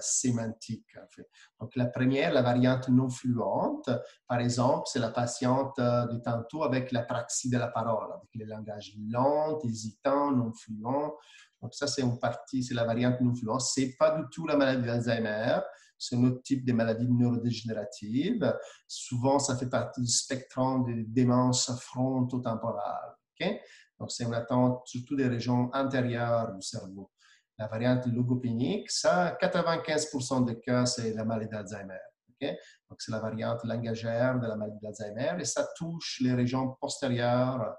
sémantiques. En fait. Donc, la première, la variante non fluente, par exemple, c'est la patiente de tantôt avec l'apraxie de la parole, avec les langages lents, hésitants, non fluents. Donc, ça, c'est une partie, c'est la variante non fluente. Ce n'est pas du tout la maladie d'Alzheimer, c'est un autre type de maladie neurodégénérative. Souvent, ça fait partie du spectre de démence frontotemporale. Okay? Donc, c'est une atteinte surtout des régions antérieures du cerveau. La variante logopénique, ça, 95% des cas, c'est la maladie d'Alzheimer. Okay? Donc, c'est la variante langagère de la maladie d'Alzheimer et ça touche les régions postérieures,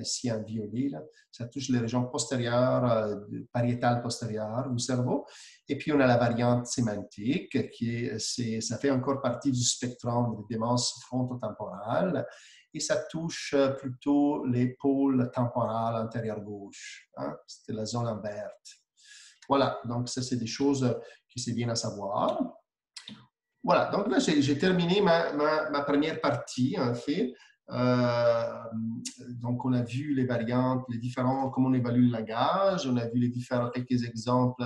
ici en violet, là, ça touche les régions postérieures, pariétales postérieures du cerveau. Et puis, on a la variante sémantique, ça fait encore partie du spectrum de démence frontotemporale et ça touche plutôt les pôles temporales antérieur gauche. Hein? C'était la zone en verte. Voilà, donc ça, c'est des choses qui c'est bien à savoir. Voilà, donc là, j'ai terminé ma première partie, en fait. Donc, on a vu les variantes, les différents, comment on évalue le langage, on a vu quelques exemples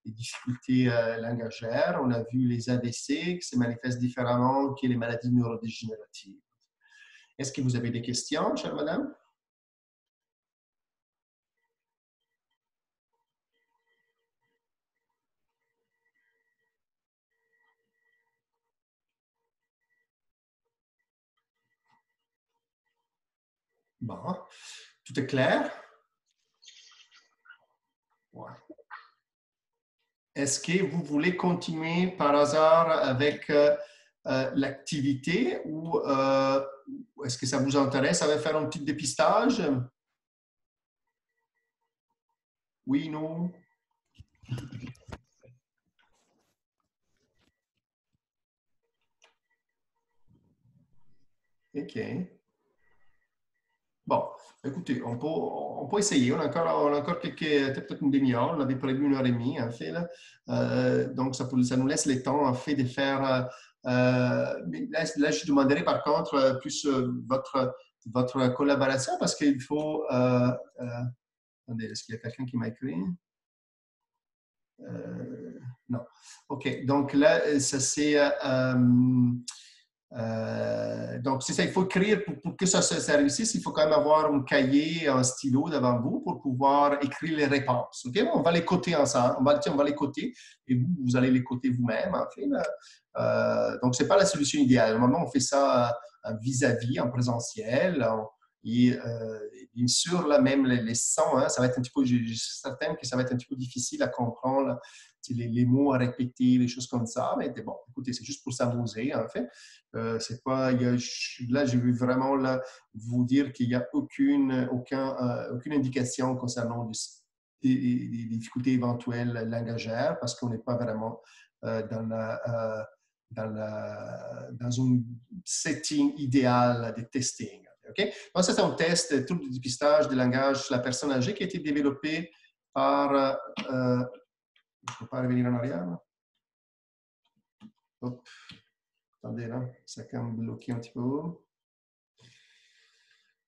des difficultés langagères, on a vu les AVC qui se manifestent différemment que les maladies neurodégénératives. Est-ce que vous avez des questions, chère madame? Bon, tout est clair? Ouais. Est-ce que vous voulez continuer par hasard avec l'activité ou est-ce que ça vous intéresse? Ça va faire un petit dépistage? Oui, non? OK. Bon, écoutez, on peut essayer. On a encore peut-être une demi-heure. On avait prévu 1h30, en fait. Là. Donc, ça nous laisse le temps, en fait, de faire... mais là, je demanderai, par contre, plus votre collaboration parce qu'il faut... attendez, est-ce qu'il y a quelqu'un qui m'a écrit? Non. OK. Donc, là, ça c'est... donc, c'est ça, il faut écrire pour que ça réussisse, il faut quand même avoir un cahier, un stylo devant vous pour pouvoir écrire les réponses. OK? On va les coter ensemble. On va les coter et vous allez les coter vous-même, en fait. Donc, ce n'est pas la solution idéale. Normalement, on fait ça vis-à-vis, en présentiel. Et bien sûr, là, même les sons, hein, ça va être un petit peu, je suis certain que ça va être un petit peu difficile à comprendre. Là, les mots à répéter, les choses comme ça. Mais bon, écoutez, c'est juste pour s'amuser, en fait. C'est pas, là, je veux vraiment là, vous dire qu'il n'y a aucune indication concernant des difficultés éventuelles langagères parce qu'on n'est pas vraiment dans un setting idéal de testing. Okay? Donc, ça, c'est un test, tout le dépistage de langage de la personne âgée qui a été développé par... je ne peux pas revenir en arrière. Hop. Attendez, là, ça a quand même bloqué un petit peu.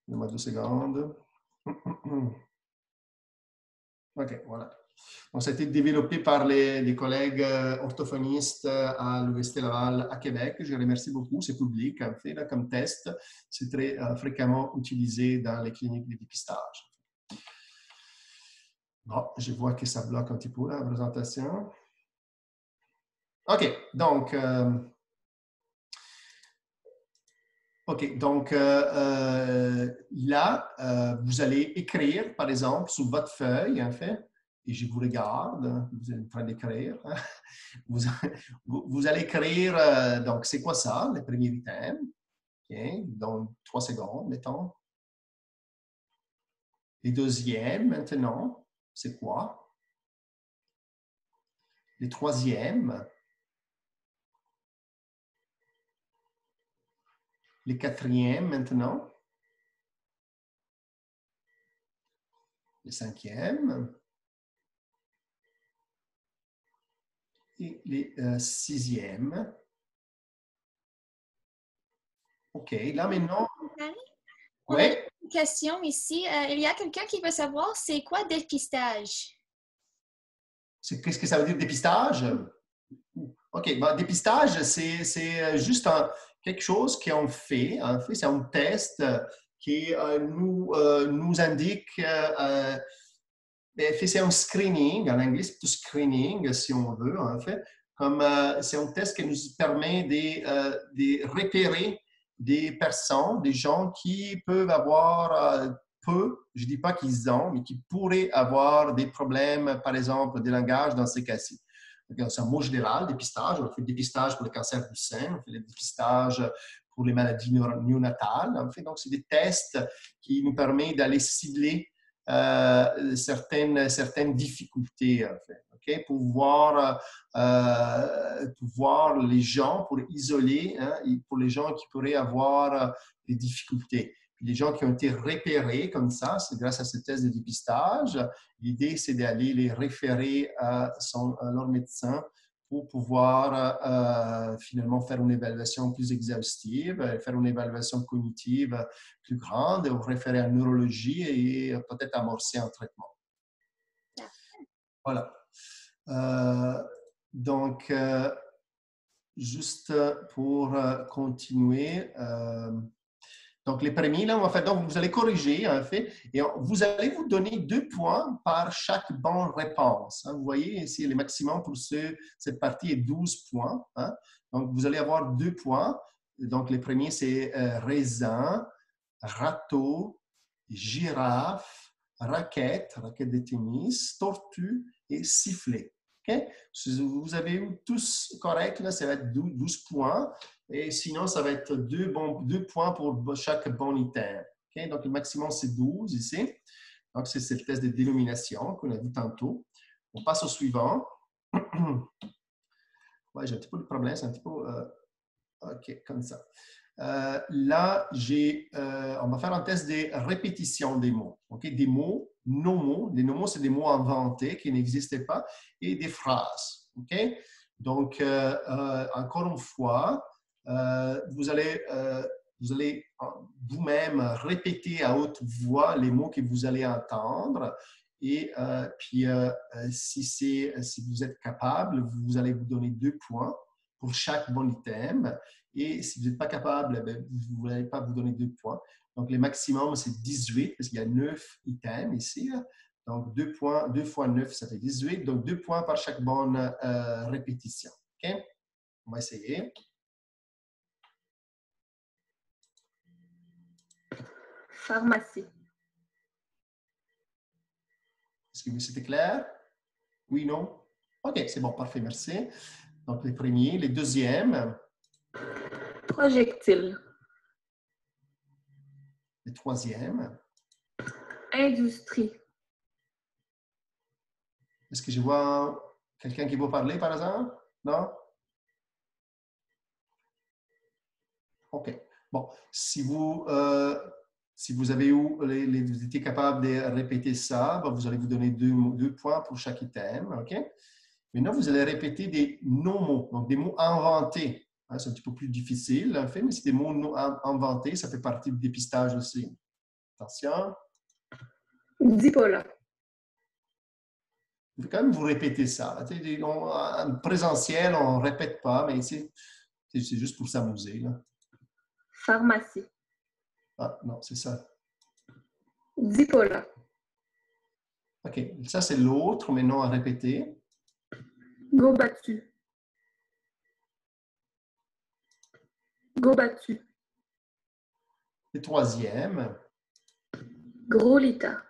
Donne-moi 2 secondes. OK, voilà. Donc, ça a été développé par les collègues orthophonistes à l'Université Laval à Québec. Je les remercie beaucoup. C'est public, en fait, là, comme test. C'est très fréquemment utilisé dans les cliniques de dépistage. Bon, je vois que ça bloque un petit peu la présentation. OK, donc... là, vous allez écrire, par exemple, sur votre feuille, en fait, et je vous regarde, vous êtes en train d'écrire. Hein? Vous allez écrire, donc, c'est quoi ça, le premier item? Okay, donc, 3 secondes, mettons. Les deuxièmes, maintenant, c'est quoi? Les troisièmes. Les quatrièmes, maintenant. Les cinquièmes. Et les sixièmes. OK, là maintenant... On a une question ici. Il y a quelqu'un qui veut savoir c'est quoi dépistage? Qu'est-ce que ça veut dire dépistage? OK, bon, dépistage, c'est juste quelque chose qu'on fait. En fait, c'est un test qui nous indique... c'est un screening, en anglais, c'est plutôt screening, si on veut, en fait. C'est un test qui nous permet de repérer des personnes, des gens qui peuvent avoir peut, je ne dis pas qu'ils ont, mais qui pourraient avoir des problèmes, par exemple, de langage dans ces cas-ci. C'est un mot général, dépistage. On fait le dépistage pour le cancer du sein, on fait le dépistage pour les maladies néonatales. En fait, donc, c'est des tests qui nous permettent d'aller cibler certaines difficultés, en fait. Okay? Pour voir les gens, pour isoler, hein, pour les gens qui pourraient avoir des difficultés. Puis les gens qui ont été repérés comme ça, c'est grâce à ce test de dépistage. L'idée, c'est d'aller les référer à leur médecin pour pouvoir finalement faire une évaluation plus exhaustive, faire une évaluation cognitive plus grande, ou référer à la neurologie et peut-être amorcer un traitement. Voilà. Donc, juste pour continuer, donc les premiers, là, en fait, donc vous allez corriger, en fait, et vous allez vous donner 2 points par chaque bonne réponse. Hein. Vous voyez, ici, le maximum pour cette partie est 12 points. Hein. Donc, vous allez avoir 2 points. Donc, les premiers, c'est raisin, râteau, girafe, raquette de tennis, tortue et sifflet. Okay? Si vous avez eu tous correct, là, ça va être 12 points. Et sinon, ça va être 2 points pour chaque bon item. Okay? Donc, le maximum, c'est 12 ici. Donc, c'est le test de dénomination qu'on a vu tantôt. On passe au suivant. Ouais, j'ai un petit peu de problème. C'est un petit peu... OK, comme ça. Là, on va faire un test de répétition des mots. Okay? Des mots, nos-mots. Des nos-mots, c'est des mots inventés qui n'existaient pas. Et des phrases. Okay? Donc, encore une fois, vous allez vous-même répéter à haute voix les mots que vous allez entendre. Et puis, si vous êtes capable, vous allez vous donner 2 points pour chaque bon item. Et si vous n'êtes pas capable, vous n'allez pas vous donner 2 points. Donc, le maximum, c'est 18 parce qu'il y a 9 items ici. Donc, 2 points, 2 fois 9, ça fait 18. Donc, 2 points par chaque bonne répétition. OK? On va essayer. Pharmacie. Est-ce que c'était clair? Oui, non? OK, c'est bon, parfait, merci. Donc, les premiers. Les deuxièmes. Projectile. Les troisièmes. Industrie. Est-ce que je vois quelqu'un qui veut parler, par exemple? Non? OK. Bon, si vous avez vous étiez capable de répéter ça, ben, vous allez vous donner 2 points pour chaque item. OK? Maintenant, vous allez répéter des non-mots, donc des mots inventés. Hein, c'est un petit peu plus difficile, en fait, mais c'est des mots inventés. Ça fait partie du dépistage aussi. Attention. Dipola. Il faut quand même vous répéter ça. En présentiel, on ne répète pas, mais c'est juste pour s'amuser. Pharmacie. Ah, non, c'est ça. Dipola. OK. Ça, c'est l'autre, mais non à répéter. Go battu. Go battu. Le troisième. Gros lita.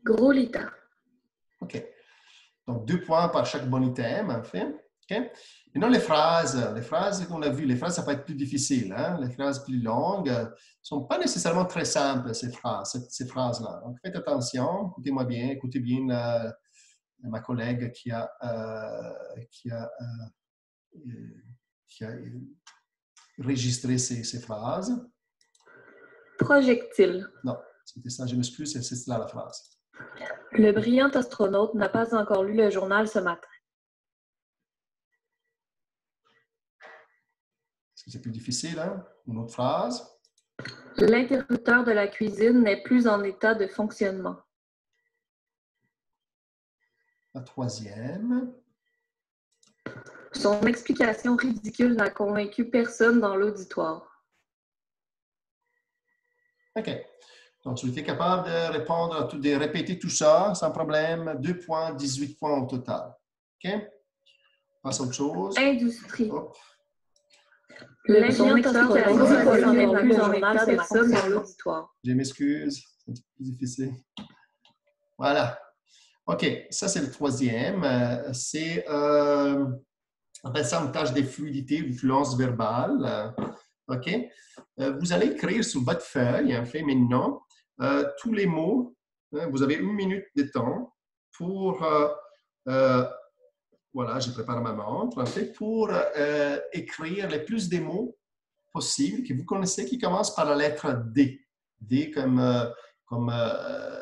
Gros lita. OK. Donc, 2 points par chaque bon item, en fait. OK? Maintenant, les phrases qu'on a vues, les phrases, ça peut être plus difficile. Hein? Les phrases plus longues ne sont pas nécessairement très simples, ces phrases-là. Donc, faites attention, écoutez-moi bien, écoutez bien ma collègue qui a enregistré ces phrases. Projectile. Non, c'était ça, je m'excuse, c'est là la phrase. Le brillant astronaute n'a pas encore lu le journal ce matin. Est-ce que c'est plus difficile, hein? Une autre phrase. L'interrupteur de la cuisine n'est plus en état de fonctionnement. La troisième. Son explication ridicule n'a convaincu personne dans l'auditoire. OK. Donc, tu étais capable de répondre, de répéter tout ça sans problème. 2 points, 18 points au total. OK? On passe à autre chose. Industrie. Hop. Son expérience est plus en état de personnes dans l'auditoire. Je m'excuse, c'est un petit peu plus difficile. Voilà. OK, ça c'est le troisième. C'est, on appelle ça une tâche de fluidité ou de fluence verbale. OK? Vous allez écrire sur votre feuille, en fait, maintenant, tous les mots. Vous avez 1 minute de temps pour, voilà, je prépare ma montre, en fait, pour écrire le plus de mots possibles que vous connaissez qui commencent par la lettre D. D comme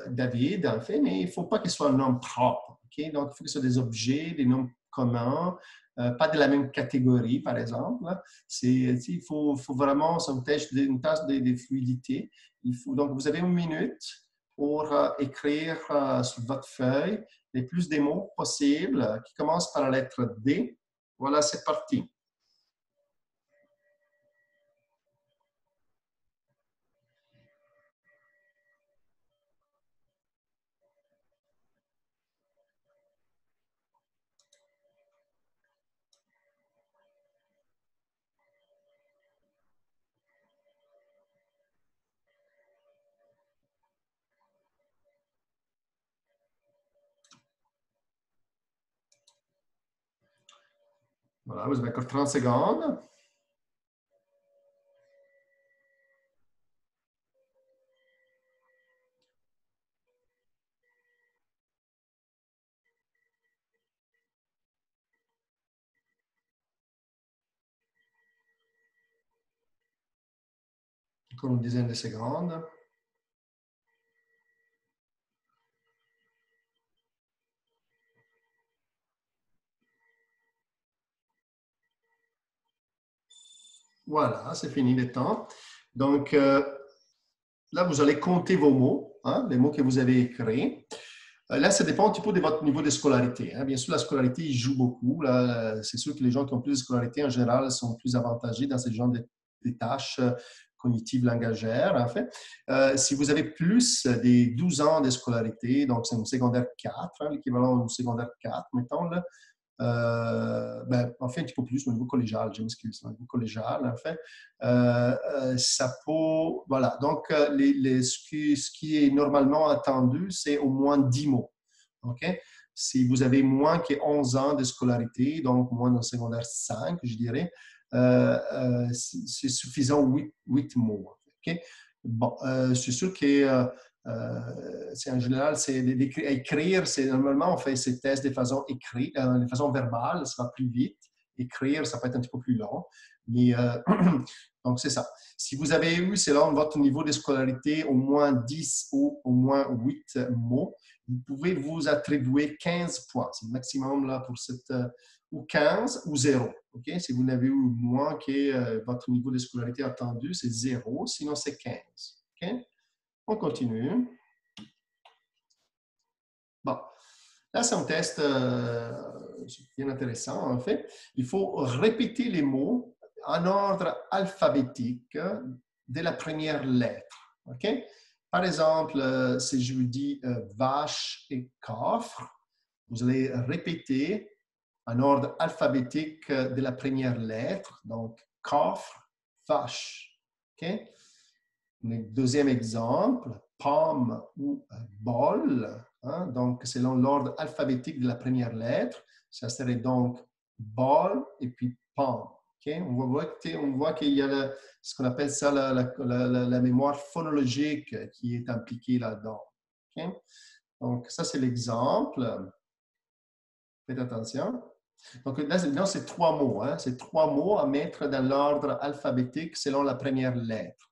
David, en fait, mais il ne faut pas que ce soit un nom propre. Okay? Donc, il faut que ce soit des objets, des noms communs, pas de la même catégorie, par exemple. Il faut vraiment, c'est une tâche de fluidité. Donc, vous avez 1 minute pour écrire sur votre feuille les plus de mots possibles qui commencent par la lettre D. Voilà, c'est parti. Voilà, vous avez encore 30 secondes. Encore une dizaine de secondes. Voilà, c'est fini le temps. Donc, là, vous allez compter vos mots, hein, les mots que vous avez écrits. Là, ça dépend un petit peu de votre niveau de scolarité. Hein. Bien sûr, la scolarité, il joue beaucoup. C'est sûr que les gens qui ont plus de scolarité, en général, sont plus avantagés dans ce genre de tâches cognitives langagères, en fait. Si vous avez plus des 12 ans de scolarité, donc c'est une secondaire 4, hein, l'équivalent d'une secondaire 4, mettons, là, en fait, un petit peu plus au niveau collégial, je m'excuse, au niveau collégial, en fait. Ça peut, voilà. Donc, ce qui est normalement attendu, c'est au moins 10 mots. OK? Si vous avez moins que 11 ans de scolarité, donc moins dans secondaire 5, je dirais, c'est suffisant 8 mots. OK? Bon, c'est sûr que en général, c'est écrire, c'est normalement on fait ces tests de façon écrite, de façon verbale, ça va plus vite. Écrire, ça peut être un petit peu plus long. Mais donc, c'est ça. Si vous avez eu, selon votre niveau de scolarité, au moins 10 ou au moins 8 mots, vous pouvez vous attribuer 15 points. C'est le maximum là pour cette. Ou 15 ou 0. Okay? Si vous n'avez eu moins que votre niveau de scolarité attendu, c'est 0. Sinon, c'est 15. Okay? On continue. Bon, là, c'est un test bien intéressant, en fait. Il faut répéter les mots en ordre alphabétique de la première lettre. OK? Par exemple, si je vous dis vache et coffre, vous allez répéter en ordre alphabétique de la première lettre, donc coffre, vache. OK? Le deuxième exemple, pomme ou bol, hein, donc selon l'ordre alphabétique de la première lettre, ça serait donc bol et puis pomme. Okay? On voit qu'il y a ce qu'on appelle ça la mémoire phonologique qui est impliquée là-dedans. Okay? Donc, ça, c'est l'exemple. Faites attention. Donc, là, c'est 3 mots. Hein? C'est 3 mots à mettre dans l'ordre alphabétique selon la première lettre.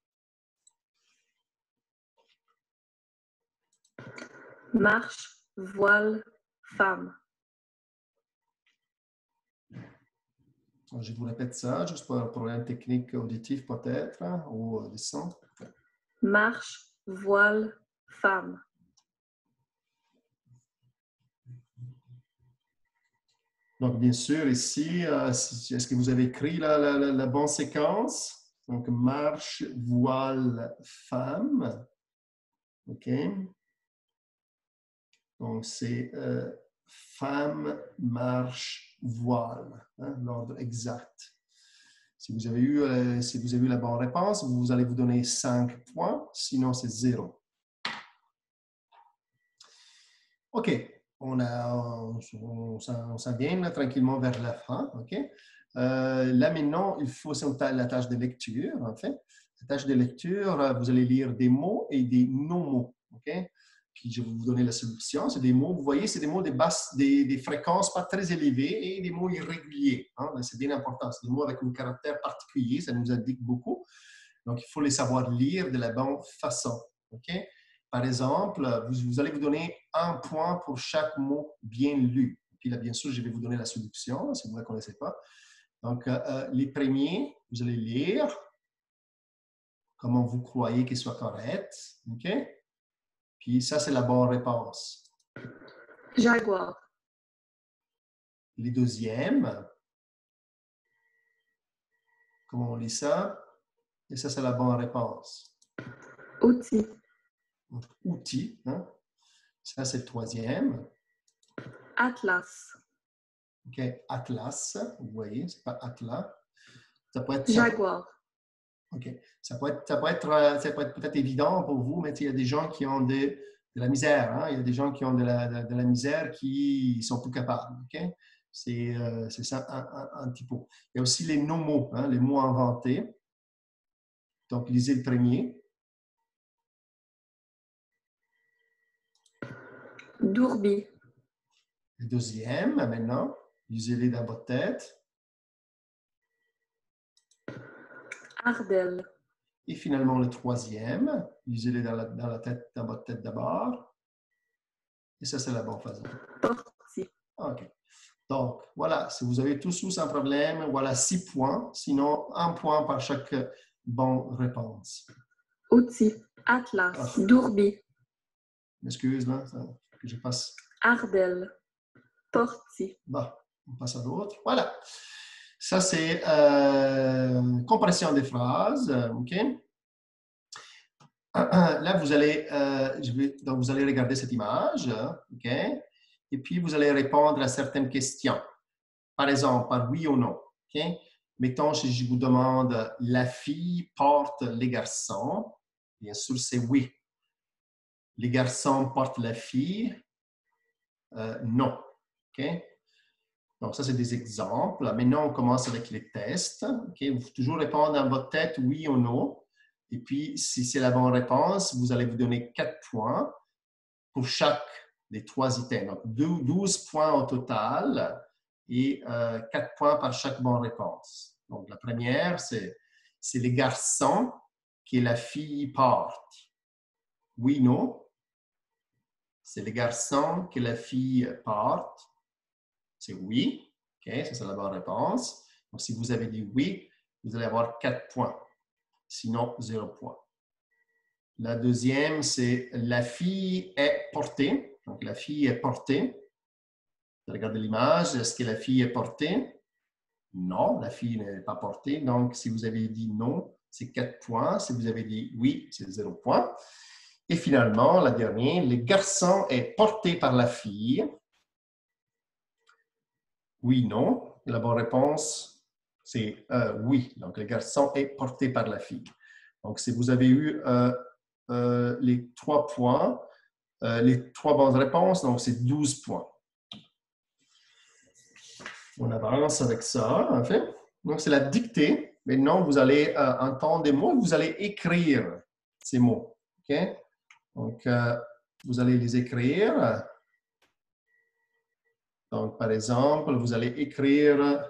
Marche, voile, femme. Je vous répète ça, juste pour un problème technique auditif peut-être, hein, ou de son. Marche, voile, femme. Donc, bien sûr, ici, est-ce que vous avez écrit la bonne séquence? Donc, marche, voile, femme. OK. Donc, c'est femme, marche, voile, hein, l'ordre exact. Si vous avez eu la bonne réponse, vous allez vous donner 5 points, sinon c'est 0. OK, on s'en tranquillement vers la fin. OK? Là maintenant, il faut la tâche de lecture, en fait. La tâche de lecture, vous allez lire des mots et des non-mots. OK? Puis je vais vous donner la solution. C'est des mots, vous voyez, c'est des mots des fréquences pas très élevées et des mots irréguliers. Hein? C'est bien important. C'est des mots avec un caractère particulier, ça nous indique beaucoup. Donc, il faut les savoir lire de la bonne façon. OK? Par exemple, vous allez vous donner 1 point pour chaque mot bien lu. Puis là, bien sûr, je vais vous donner la solution si vous ne la connaissez pas. Donc, les premiers, vous allez lire comment vous croyez qu'ils soient corrects. OK? Puis ça, c'est la bonne réponse. Jaguar. Les deuxièmes, comment on lit ça? Et ça, c'est la bonne réponse. Outil. Outil. Hein? Ça, c'est le troisième. Atlas. OK. Atlas. Vous voyez, c'est pas Atlas. Ça peut être... Jaguar. OK. Ça peut être peut-être évident pour vous, mais il y a des gens qui ont de la misère. Hein? Il y a des gens qui ont de la misère qui sont plus capables. OK? C'est ça un petit peu. Il y a aussi les non-mots, hein? Les mots inventés. Donc, lisez le premier. Dourbi. Le deuxième, maintenant, lisez-les dans votre tête. Ardelle. Et finalement, le troisième, lisez-les dans votre tête d'abord. Et ça, c'est la bonne façon. Portier. OK. Donc, voilà, si vous avez tous sans problème, voilà 6 points. Sinon, 1 point par chaque bonne réponse. Outil. Atlas. Dourbi. M'excuse, là, que je passe. Ardelle. Portier. Bon, on passe à d'autres. Voilà. Ça, c'est compression des phrases. OK? Là, vous allez regarder cette image. OK? Et puis, vous allez répondre à certaines questions. Par exemple, par oui ou non. OK? Mettons, si je vous demande, la fille porte les garçons. Bien sûr, c'est oui. Les garçons portent la fille. Non. OK? Donc, ça, c'est des exemples. Maintenant, on commence avec les tests. OK? Vous pouvez toujours répondre dans votre tête oui ou non. Et puis, si c'est la bonne réponse, vous allez vous donner 4 points pour chaque des 3 items. Donc, 12 points au total et 4 points par chaque bonne réponse. Donc, la première, c'est les garçons que la fille porte. Oui, non. C'est les garçons que la fille porte. C'est oui. OK, ça c'est la bonne réponse. Donc, si vous avez dit oui, vous allez avoir 4 points. Sinon, 0 point. La deuxième, c'est la fille est portée. Donc, la fille est portée. Regardez l'image. Est-ce que la fille est portée? Non, la fille n'est pas portée. Donc, si vous avez dit non, c'est 4 points. Si vous avez dit oui, c'est 0 point. Et finalement, la dernière, le garçon est porté par la fille. Oui, non. La bonne réponse, c'est oui. Donc, le garçon est porté par la fille. Donc, si vous avez eu les 3 points, les 3 bonnes réponses, donc c'est 12 points. On avance avec ça, en fait. Donc, c'est la dictée. Maintenant, vous allez entendre des mots, vous allez écrire ces mots. OK? Donc, vous allez les écrire. Donc, par exemple, vous allez écrire...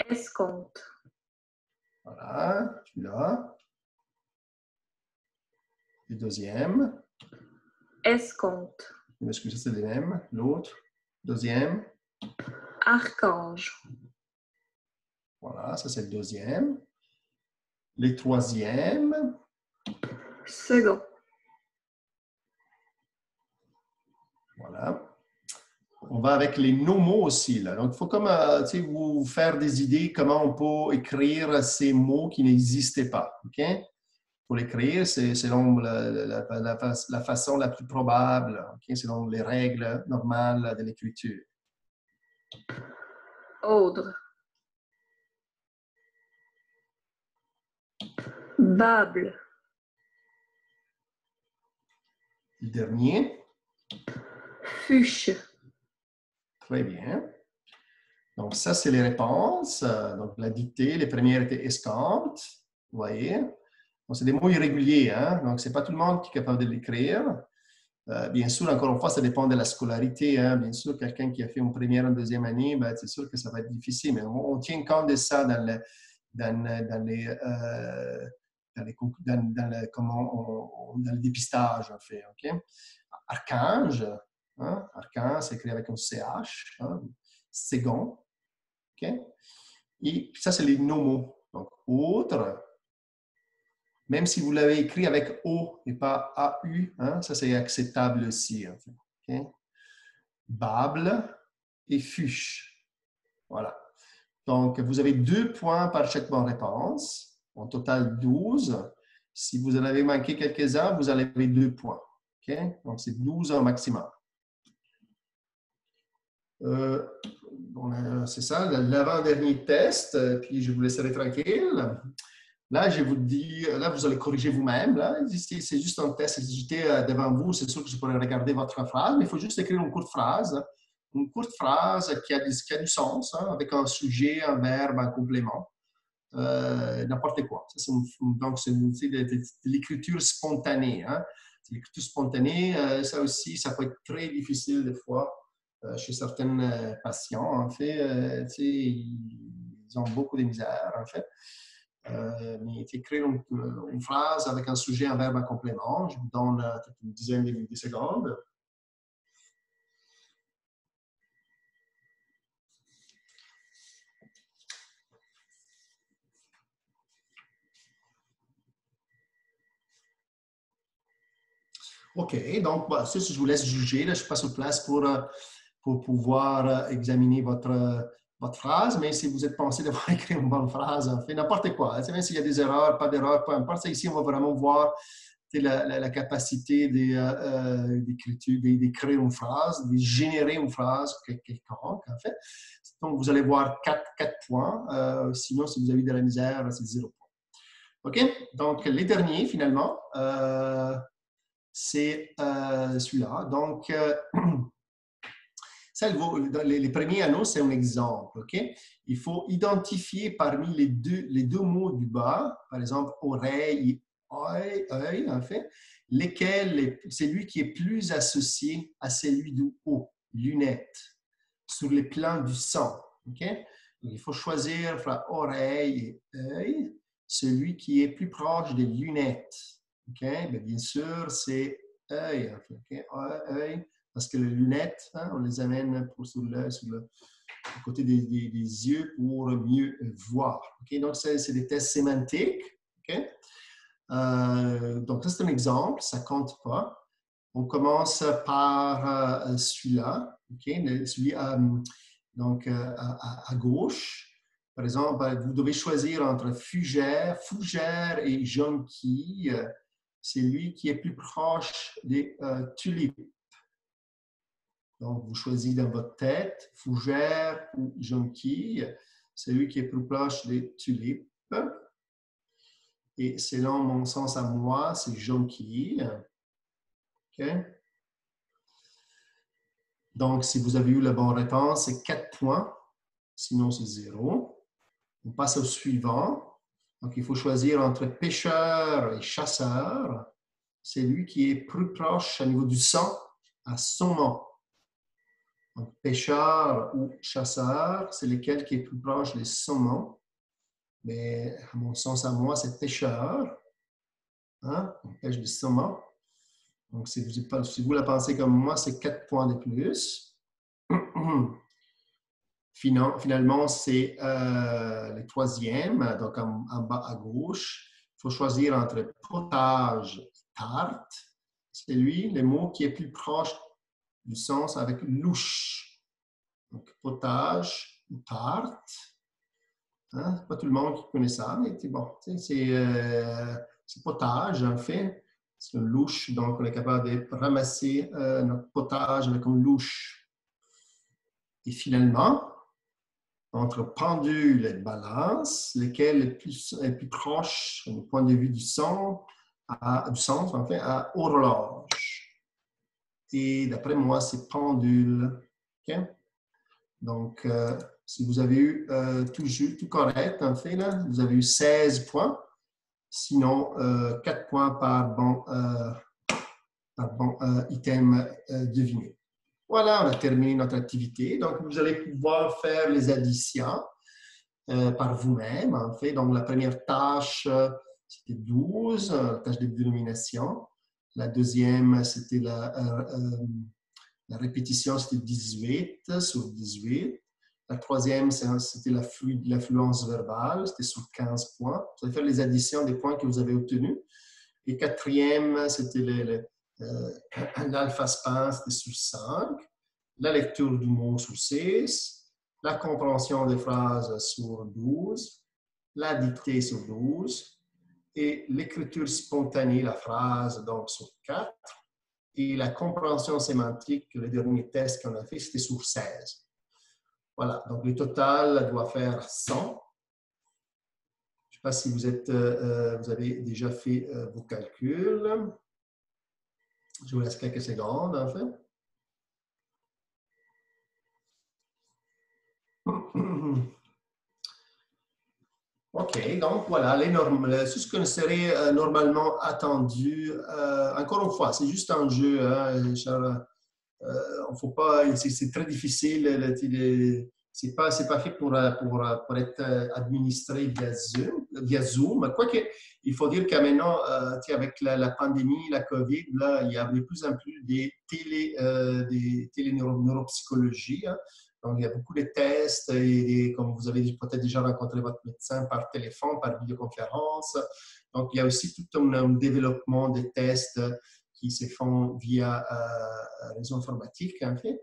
Escompte. Voilà, celui-là. Le deuxième. Escompte. Excusez, c'est le même. L'autre. Deuxième. Archange. Voilà, ça c'est le deuxième. Le troisième. Second. Voilà. On va avec les non-mots aussi. Là. Donc, il faut comme vous faire des idées comment on peut écrire ces mots qui n'existaient pas. OK? Pour l'écrire, c'est selon la façon la plus probable, okay? Selon les règles normales de l'écriture. Audre. Bable. Le dernier. Fuche. Très bien. Donc, ça, c'est les réponses. Donc, la dictée, les premières étaient escompte. Vous voyez? Donc, c'est des mots irréguliers. Hein? Donc, ce n'est pas tout le monde qui est capable de l'écrire. Bien sûr, encore une fois, ça dépend de la scolarité. Hein? Bien sûr, quelqu'un qui a fait une première ou une deuxième année, ben, c'est sûr que ça va être difficile. Mais on tient compte de ça dans le dépistage, en fait. Okay? Archange. Hein? Archange, c'est écrit avec un CH. Hein? Second. Okay? Et ça, c'est les nomos. Donc, autre. Même si vous l'avez écrit avec O et pas AU, hein, ça c'est acceptable aussi. En fait. Okay? Bable et fuche. Voilà. Donc, vous avez 2 points par chaque bonne réponse. En total, 12. Si vous en avez manqué quelques-uns, vous avez 2 points. Okay? Donc, c'est 12 au maximum. C'est ça, l'avant-dernier test. Puis, je vous laisserai tranquille. Là, je vous dis, là, vous allez corriger vous-même. C'est juste un test. Si j'étais devant vous, c'est sûr que je pourrais regarder votre phrase, mais il faut juste écrire une courte phrase. Une courte phrase qui a du sens, hein, avec un sujet, un verbe, un complément. N'importe quoi. Donc, c'est de l'écriture spontanée. Hein. L'écriture spontanée, ça aussi, ça peut être très difficile des fois chez certains patients. En fait, ils ont beaucoup de misère, en fait. Mais écrire une phrase avec un sujet, un verbe, un complément. Je vous donne une dizaine de secondes. OK, donc ça, je vous laisse juger. Là, je ne suis pas sur place pour pouvoir examiner votre phrase, mais si vous êtes pensé d'avoir écrit une bonne phrase, en fait, n'importe quoi. Même s'il y a des erreurs, pas d'erreurs, peu importe. Ici, on va vraiment voir la capacité d'écriture, d'écrire une phrase, de générer une phrase quelconque, en fait. Donc, vous allez voir 4 points. Sinon, si vous avez de la misère, c'est 0 points. OK? Donc, les derniers, finalement, c'est celui-là. Donc, ça, les premiers anneaux, c'est un exemple. Okay? Il faut identifier parmi les deux mots du bas, par exemple, oreille et œil, en fait, c'est lui qui est plus associé à celui du haut, lunettes, sur les plans du sang. Okay? Il faut choisir entre oreille et œil, celui qui est plus proche des lunettes. Okay? Bien sûr, c'est œil. En fait. Okay? Œil. Parce que les lunettes, hein, on les amène sur le côté des yeux pour mieux voir. Okay? Donc, c'est des tests sémantiques. Okay? Donc, ça, c'est un exemple. Ça ne compte pas. On commence par celui-là. Okay? Celui donc, à gauche. Par exemple, vous devez choisir entre fougère et jonquille. C'est lui qui est plus proche des tulipes. Donc, vous choisissez dans votre tête, fougère ou jonquille. C'est lui qui est plus proche des tulipes. Et selon mon sens à moi, c'est jonquille. OK? Donc, si vous avez eu la bonne réponse, c'est 4 points. Sinon, c'est 0. On passe au suivant. Donc, il faut choisir entre pêcheur et chasseur. C'est lui qui est plus proche au niveau du sang à saumon. Donc, pêcheur ou chasseur, c'est lequel qui est plus proche des saumons. Mais à mon sens, à moi, c'est pêcheur. Hein? On pêche du saumon. Donc, si vous la pensez comme moi, c'est 4 points de plus. Finalement, c'est le troisième, donc en bas à gauche. Il faut choisir entre potage et tarte. C'est lui, le mot qui est plus proche du sens avec louche. Donc, potage ou tarte. Hein? Pas tout le monde qui connaît ça, mais c'est bon. C'est potage, en fait. C'est une louche, donc on est capable de ramasser notre potage avec une louche. Et finalement, entre pendule et balance, lequel est plus proche du point de vue du centre, enfin, à horloge. Et d'après moi, c'est pendule. Okay? Donc, si vous avez eu tout correct, en fait, là, vous avez eu 16 points. Sinon, 4 points par bon item deviné. Voilà, on a terminé notre activité. Donc, vous allez pouvoir faire les additions par vous-même, en fait. Donc, la première tâche, c'était 12, la tâche de dénomination. La deuxième, c'était la répétition, c'était 18 sur 18. La troisième, c'était l'affluence verbale, c'était sur 15 points. Vous allez faire les additions des points que vous avez obtenus. Et quatrième, c'était l'alpha-span, c'était sur 5. La lecture du mot sur 6. La compréhension des phrases sur 12. La dictée sur 12. Et l'écriture spontanée, la phrase, donc sur 4. Et la compréhension sémantique, le dernier test qu'on a fait, c'était sur 16. Voilà, donc le total doit faire 100. Je ne sais pas si vous avez déjà fait vos calculs. Je vous laisse quelques secondes, en fait. OK, donc voilà, c'est ce qu'on serait normalement attendu. Encore une fois, c'est juste un jeu. Hein, on faut pas, c'est très difficile. C'est pas fait pour être administré via Zoom. Quoique, il faut dire que maintenant, avec la pandémie, la COVID, là, il y a de plus en plus des téléneuropsychologies. Hein. Donc, il y a beaucoup de tests et comme vous avez peut-être déjà rencontré votre médecin par téléphone, par vidéoconférence. Donc, il y a aussi tout un développement des tests qui se font via réseau informatique, en fait,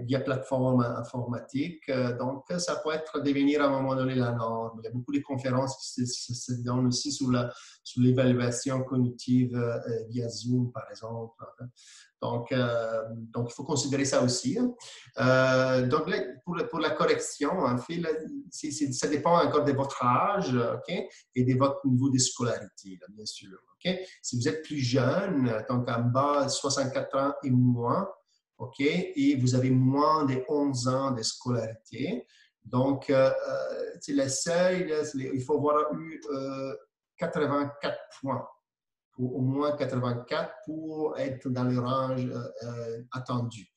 via plateforme informatique. Donc, ça peut devenir à un moment donné la norme. Il y a beaucoup de conférences qui se donnent aussi sur l'évaluation cognitive via Zoom, par exemple. Donc, il faut considérer ça aussi. Donc, là, pour la correction, en fait, là, ça dépend encore de votre âge, okay, et de votre niveau de scolarité, là, bien sûr. Okay? Si vous êtes plus jeune, donc en bas de 64 ans et moins, OK, et vous avez moins de 11 ans de scolarité, donc le seuil, là, il faut avoir eu 84 points. Au moins 84 pour être dans le range attendu.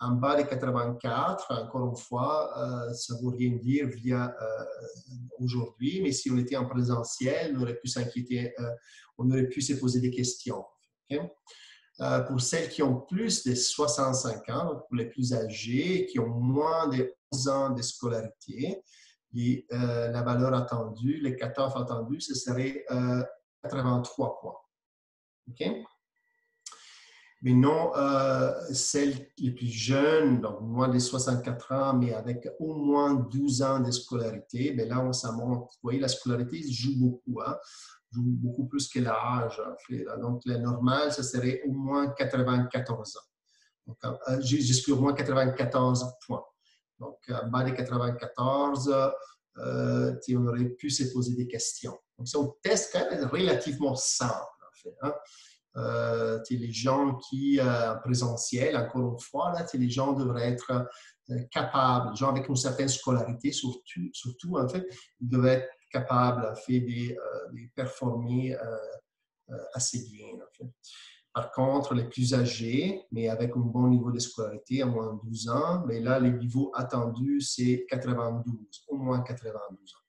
En bas de 84, encore une fois, ça ne veut rien dire via aujourd'hui, mais si on était en présentiel, on aurait pu s'inquiéter, on aurait pu se poser des questions. Okay? Pour celles qui ont plus de 65 ans, donc pour les plus âgés, qui ont moins de 11 ans de scolarité, et, la valeur attendue, les 14 attendus, ce serait 83 points. OK? Mais non, celles les plus jeunes, donc moins de 64 ans, mais avec au moins 12 ans de scolarité, bien là, ça monte. Vous voyez, la scolarité joue beaucoup, hein? Joue beaucoup plus que l'âge. En fait. Donc, le normal, ça serait au moins 94 ans. Donc, jusqu'à au moins 94 points. Donc, en bas de 94, on aurait pu se poser des questions. Donc, c'est un test quand même relativement simple, en fait. Hein? Les gens qui, en présentiel, encore une fois, là, les gens devraient être capables, les gens avec une certaine scolarité, surtout en fait, ils devraient être capables en fait, de performer assez bien. En fait. Par contre, les plus âgés, mais avec un bon niveau de scolarité, à moins de 12 ans, mais là, les niveaux attendus, c'est 92, au moins 92 ans.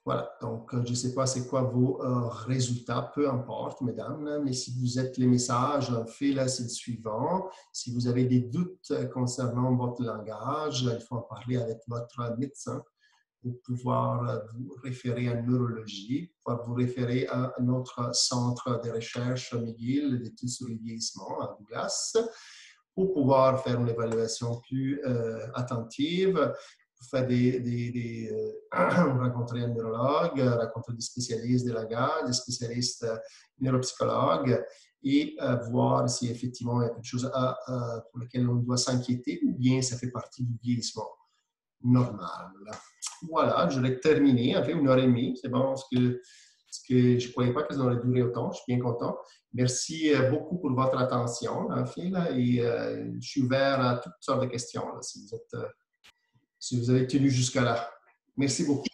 Voilà, donc je ne sais pas c'est quoi vos résultats, peu importe, mesdames, mais si vous êtes les messages, en fait, là, c'est le suivant. Si vous avez des doutes concernant votre langage, il faut en parler avec votre médecin pour pouvoir vous référer à neurologie, pour vous référer à notre centre de recherche McGill d'études sur le vieillissement à Douglas, pour pouvoir faire une évaluation plus attentive. Faire rencontrer un neurologue, rencontrer des spécialistes de langage, des spécialistes neuropsychologues et voir si effectivement il y a quelque chose pour lequel on doit s'inquiéter ou bien ça fait partie du vieillissement normal. Voilà, je vais terminer. En fait, 1h30, c'est bon, parce que je ne croyais pas que ça aurait duré autant. Je suis bien content. Merci beaucoup pour votre attention, en fait, là, et je suis ouvert à toutes sortes de questions là, si vous avez tenu jusqu'à là. Merci beaucoup.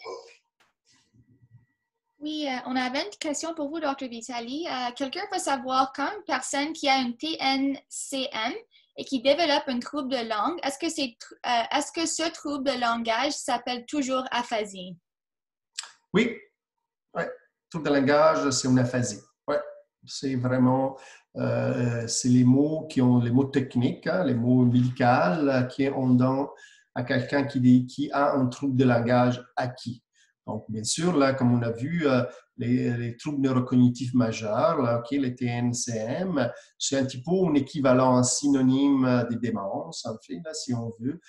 Oui, on avait une question pour vous, Dr. Vitali. Quelqu'un peut savoir quand une personne qui a une TNCM et qui développe un trouble de langue, est-ce que ce trouble de langage s'appelle toujours aphasie? Oui, ouais. Trouble de langage, c'est une aphasie. Ouais. C'est vraiment, c'est les mots qui ont les mots techniques, hein, les mots médicaux qui ont dans à quelqu'un qui a un trouble de langage acquis. Donc, bien sûr, là, comme on a vu, les troubles neurocognitifs majeurs, là, okay, les TNCM, c'est un petit peu un équivalent, un synonyme des démences, en fait, là, si on veut.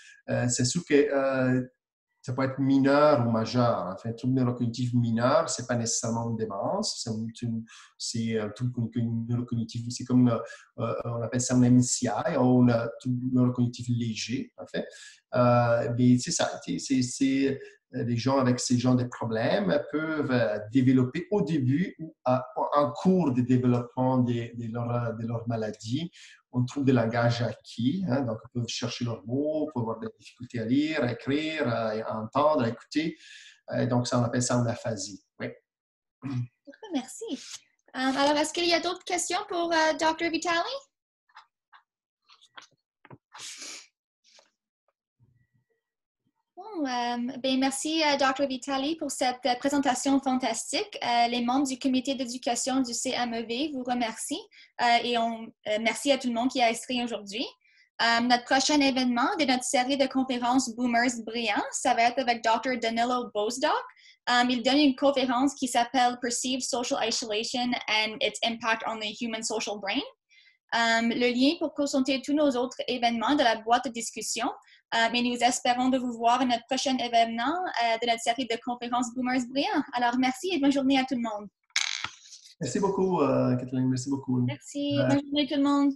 C'est sûr que ça peut être mineur ou majeur. En fait, un trouble neurocognitif mineur, ce n'est pas nécessairement une démence, c'est un trouble neurocognitif, c'est comme, on appelle ça un MCI, ou un trouble neurocognitif léger, en fait. Mais c'est ça, c'est les gens avec ces genres de problèmes peuvent développer au début ou en cours de développement de leur maladie un trouble de langage acquis. Hein, donc, ils peuvent chercher leurs mots, peuvent avoir des difficultés à lire, à écrire, à entendre, à écouter. Donc, ça, on appelle ça une aphasie. Oui. Merci. Alors, est-ce qu'il y a d'autres questions pour Dr. Vitali? Bon, merci Dr. Vitali pour cette présentation fantastique. Les membres du comité d'éducation du CMEV vous remercient et merci à tout le monde qui a inscrit aujourd'hui. Notre prochain événement de notre série de conférences Boomers Brillants, ça va être avec Dr. Danilo Bozdok. Il donne une conférence qui s'appelle Perceived Social Isolation and its Impact on the Human Social Brain. Le lien pour consulter tous nos autres événements de la boîte de discussion. Mais nous espérons de vous voir à notre prochain événement de notre série de conférences Boomers Brillants. Alors, merci et bonne journée à tout le monde. Merci beaucoup, Kathleen. Merci beaucoup. Merci. Bonne journée tout le monde.